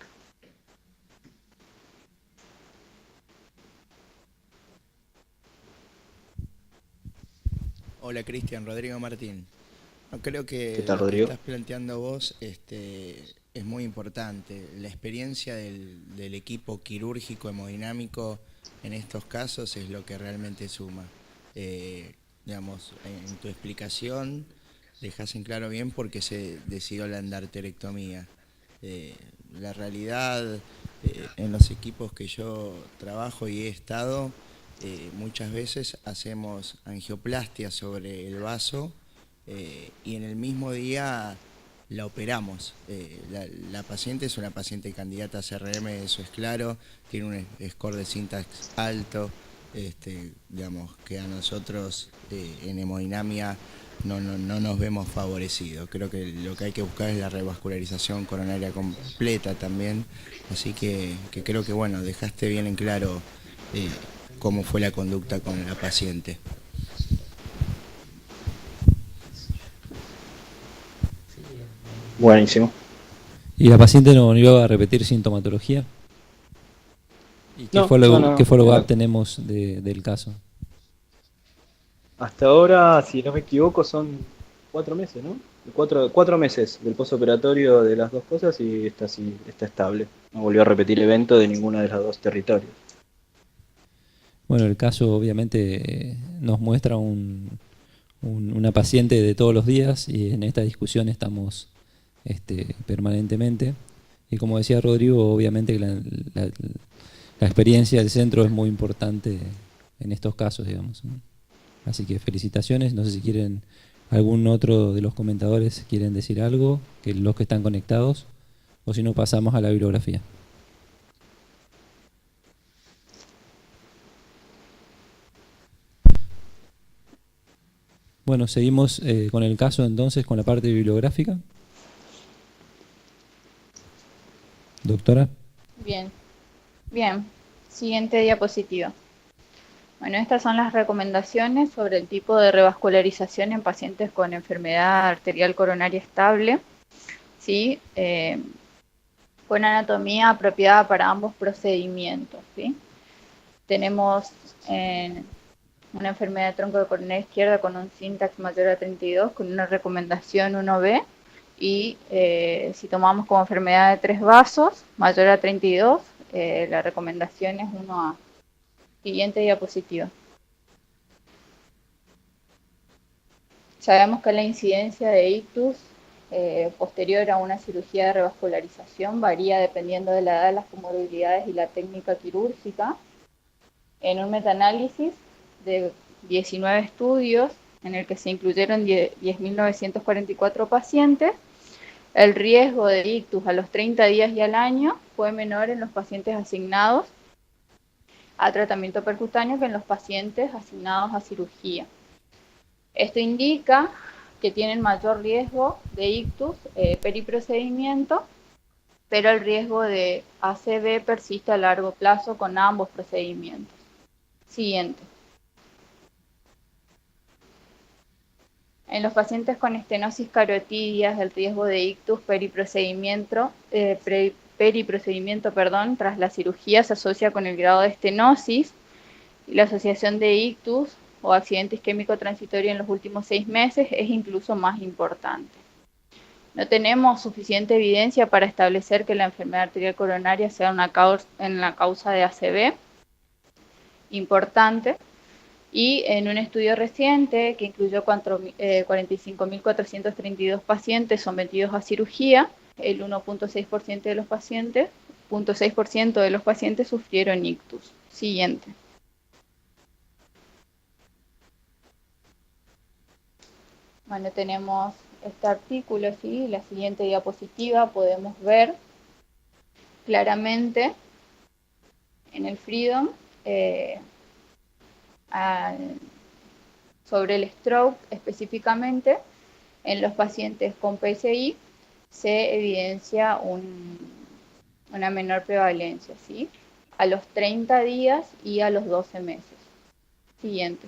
Hola Cristian, Rodrigo Martín. No, creo que ¿Qué tal, lo Rodrigo? que estás planteando vos es muy importante. La experiencia del equipo quirúrgico hemodinámico en estos casos es lo que realmente suma. Digamos, en tu explicación dejas en claro bien por qué se decidió la endarterectomía. La realidad, en los equipos que yo trabajo y he estado, muchas veces hacemos angioplastia sobre el vaso y en el mismo día la operamos. La paciente es una paciente candidata a CRM, eso es claro, tiene un score de syntax alto, digamos que a nosotros en hemodinamia no nos vemos favorecidos. Creo que lo que hay que buscar es la revascularización coronaria completa también, así que creo que bueno, dejaste bien en claro cómo fue la conducta con la paciente. Buenísimo. ¿Y la paciente no iba a repetir sintomatología? ¿Y qué fue lo que obtenemos del caso? Hasta ahora, si no me equivoco, son 4 meses, ¿no? 4 meses del postoperatorio de las 2 cosas y está estable. No volvió a repetir evento de ninguna de las 2 territorios. Bueno, el caso obviamente nos muestra una paciente de todos los días y en esta discusión estamos permanentemente. Y como decía Rodrigo, obviamente que la experiencia del centro es muy importante en estos casos, digamos, ¿no? Así que felicitaciones. No sé si quieren algún otro de los comentadores quieren decir algo, que los que están conectados, o si no pasamos a la bibliografía. Bueno, seguimos con el caso entonces, con la parte bibliográfica. Doctora. Bien, bien. Siguiente diapositiva. Bueno, estas son las recomendaciones sobre el tipo de revascularización en pacientes con enfermedad arterial coronaria estable, ¿sí? Con anatomía apropiada para ambos procedimientos, ¿sí? Tenemos una enfermedad de tronco de coronaria izquierda con un syntax mayor a 32, con una recomendación 1B, y si tomamos como enfermedad de 3 vasos, mayor a 32, la recomendación es 1A. Siguiente diapositiva. Sabemos que la incidencia de ictus posterior a una cirugía de revascularización varía dependiendo de la edad, las comorbilidades y la técnica quirúrgica. En un metaanálisis de 19 estudios, en el que se incluyeron 10.944 pacientes, el riesgo de ictus a los 30 días y al año fue menor en los pacientes asignados a tratamiento percutáneo que en los pacientes asignados a cirugía. Esto indica que tienen mayor riesgo de ictus periprocedimiento, pero el riesgo de ACV persiste a largo plazo con ambos procedimientos. Siguiente. En los pacientes con estenosis carotidias, el riesgo de ictus periprocedimiento, tras la cirugía se asocia con el grado de estenosis y la asociación de ictus o accidente isquémico transitorio en los últimos 6 meses es incluso más importante. No tenemos suficiente evidencia para establecer que la enfermedad arterial coronaria sea una causa de ACV importante. Y en un estudio reciente que incluyó 45.432 pacientes sometidos a cirugía, el 1.6% de los pacientes sufrieron ictus. Siguiente. Bueno, tenemos este artículo, ¿sí? La siguiente diapositiva podemos ver claramente en el Freedom sobre el stroke específicamente. En los pacientes con PCI se evidencia una menor prevalencia, ¿sí? A los 30 días y a los 12 meses. Siguiente.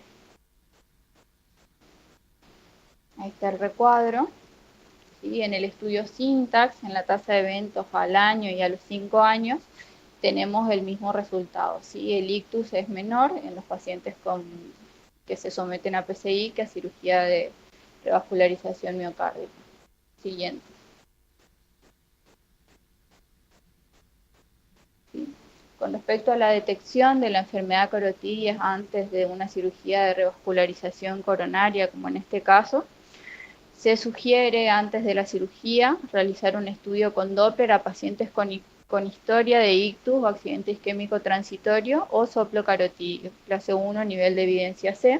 Ahí está el recuadro. ¿Sí? En el estudio Syntax, en la tasa de eventos al año y a los 5 años, tenemos el mismo resultado, ¿sí? El ictus es menor en los pacientes que se someten a PCI que a cirugía de revascularización miocárdica. Siguiente. ¿Sí? Con respecto a la detección de la enfermedad carotidia antes de una cirugía de revascularización coronaria, como en este caso, se sugiere antes de la cirugía realizar un estudio con Doppler a pacientes con historia de ictus o accidente isquémico transitorio o soplo carotidio, clase 1, nivel de evidencia C.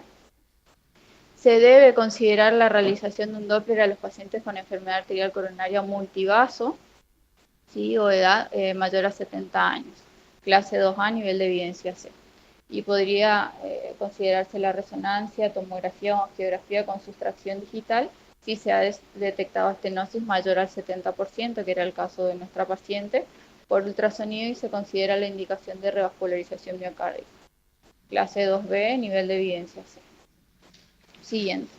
Se debe considerar la realización de un Doppler a los pacientes con enfermedad arterial coronaria multivaso, ¿sí? O edad mayor a 70 años, clase 2A, nivel de evidencia C. Y podría considerarse la resonancia, tomografía o angiografía con sustracción digital si se ha detectado estenosis mayor al 70%, que era el caso de nuestra paciente, por ultrasonido y se considera la indicación de revascularización miocárdica. Clase 2B, nivel de evidencia C. Siguiente.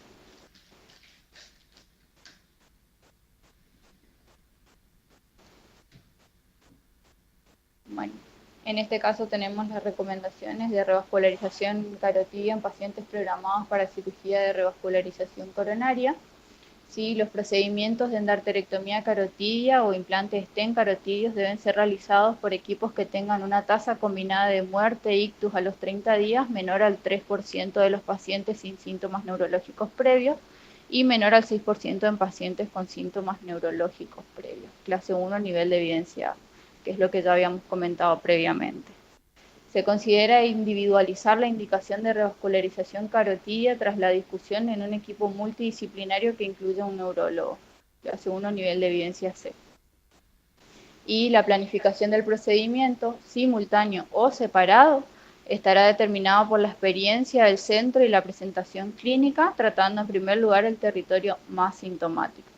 Bueno, en este caso tenemos las recomendaciones de revascularización carotidia en pacientes programados para cirugía de revascularización coronaria. ¿Sí? Los procedimientos de endarterectomía carotidia o implantes stent carotidios deben ser realizados por equipos que tengan una tasa combinada de muerte ictus a los 30 días menor al 3% de los pacientes sin síntomas neurológicos previos y menor al 6% en pacientes con síntomas neurológicos previos. Clase 1, nivel de evidencia A, que es lo que ya habíamos comentado previamente. Se considera individualizar la indicación de revascularización carotidia tras la discusión en un equipo multidisciplinario que incluya un neurólogo, clase 1, nivel de evidencia C. Y la planificación del procedimiento, simultáneo o separado, estará determinado por la experiencia del centro y la presentación clínica, tratando en primer lugar el territorio más sintomático,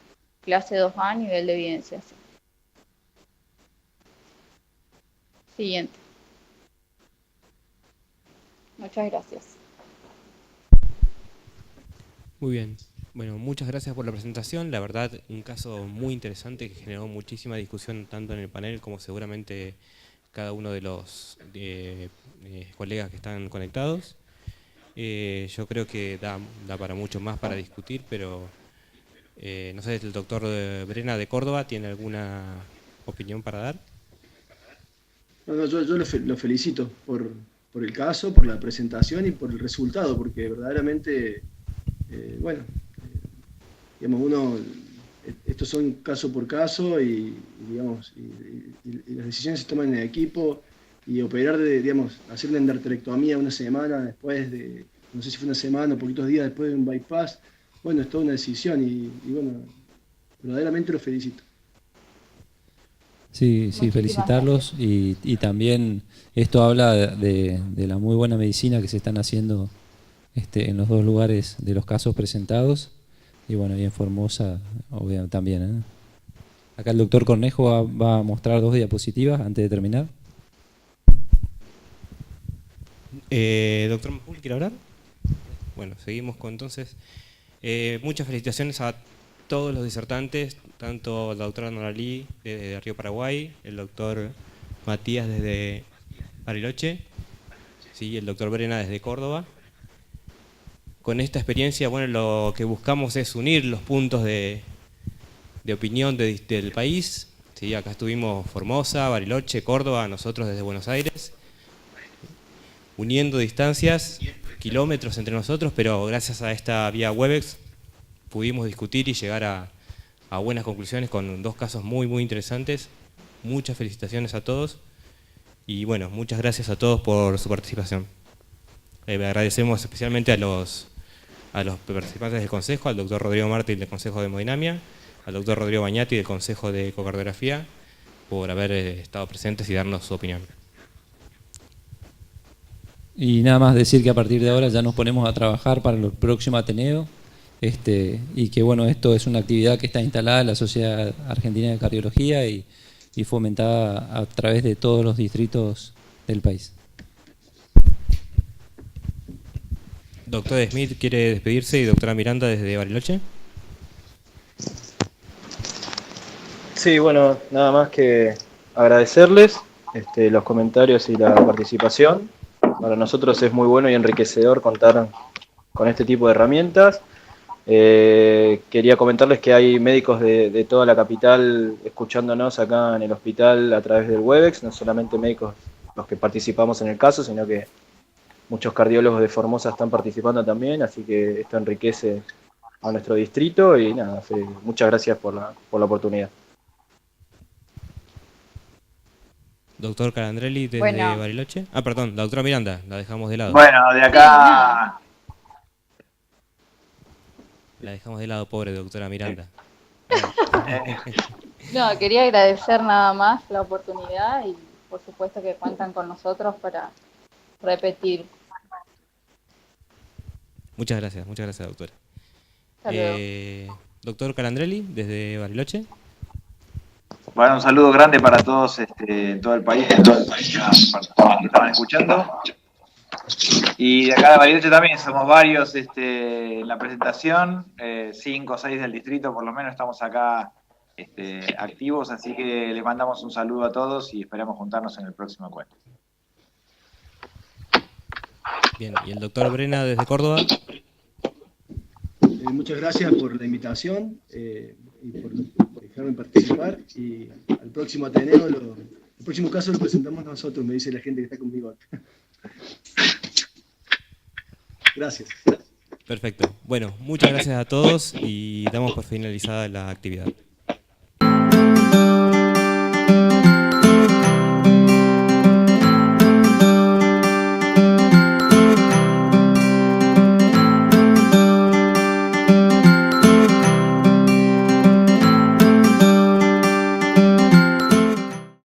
clase 2A, nivel de evidencia C. Siguiente. Muchas gracias. Muy bien. Bueno, muchas gracias por la presentación. La verdad, un caso muy interesante que generó muchísima discusión tanto en el panel como seguramente cada uno de los colegas que están conectados. Yo creo que da para mucho más para discutir, pero no sé, el doctor Brena de Córdoba tiene alguna opinión para dar. No, yo lo felicito por el caso, por la presentación y por el resultado, porque verdaderamente, digamos, uno estos son caso por caso y las decisiones se toman en el equipo y operar, hacer la endarterectomía una semana después de, no sé si fue una semana o poquitos días después de un bypass, bueno, es toda una decisión y bueno, verdaderamente los felicito. Sí, felicitarlos y también esto habla de la muy buena medicina que se están haciendo en los dos lugares de los casos presentados y bueno, y en Formosa obviamente también, ¿eh? Acá el doctor Cornejo va a mostrar 2 diapositivas antes de terminar. Doctor Majul, ¿quiere hablar? Bueno, seguimos con entonces. Muchas felicitaciones a todos los disertantes, tanto la doctora Noralí desde Río Paraguay, el doctor Matías desde Bariloche, ¿sí? El doctor Brena desde Córdoba. Con esta experiencia, bueno, lo que buscamos es unir los puntos de opinión del país. ¿Sí? Acá estuvimos Formosa, Bariloche, Córdoba, nosotros desde Buenos Aires, uniendo distancias, kilómetros entre nosotros, pero gracias a esta vía Webex pudimos discutir y llegar a buenas conclusiones con 2 casos muy interesantes. Muchas felicitaciones a todos y bueno, muchas gracias a todos por su participación. Agradecemos especialmente a los participantes del Consejo, al doctor Rodrigo Martí del Consejo de Hemodinamia, al doctor Rodrigo Bañati del Consejo de Ecocardiografía, por haber estado presentes y darnos su opinión. Y nada más decir que a partir de ahora ya nos ponemos a trabajar para el próximo Ateneo, y que bueno, esto es una actividad que está instalada en la Sociedad Argentina de Cardiología y fomentada a través de todos los distritos del país. Doctor Smith quiere despedirse y doctora Miranda desde Bariloche. Sí, bueno, nada más que agradecerles los comentarios y la participación. Para nosotros es muy bueno y enriquecedor contar con este tipo de herramientas. Quería comentarles que hay médicos de toda la capital escuchándonos acá en el hospital a través del Webex, no solamente médicos los que participamos en el caso, sino que muchos cardiólogos de Formosa están participando también, así que esto enriquece a nuestro distrito y nada, muchas gracias por la oportunidad. Doctor Calandrelli desde Bariloche. Perdón, la doctora Miranda, la dejamos de lado. Bueno, de acá... La dejamos de lado, pobre doctora Miranda. No, quería agradecer nada más la oportunidad y por supuesto que cuentan con nosotros para repetir. Muchas gracias, doctora. Doctor Calandrelli desde Bariloche. Bueno, un saludo grande para todos en todo el país, que estaban escuchando. Y de acá de Bariloche también somos varios en la presentación, 5 o 6 del distrito por lo menos estamos acá activos, así que les mandamos un saludo a todos y esperamos juntarnos en el próximo encuentro. Bien, y el doctor Brena desde Córdoba. Muchas gracias por la invitación y por dejarme participar. Y al próximo Ateneo, el próximo caso lo presentamos nosotros, me dice la gente que está conmigo. Gracias. Perfecto. Bueno, muchas gracias a todos y damos por finalizada la actividad.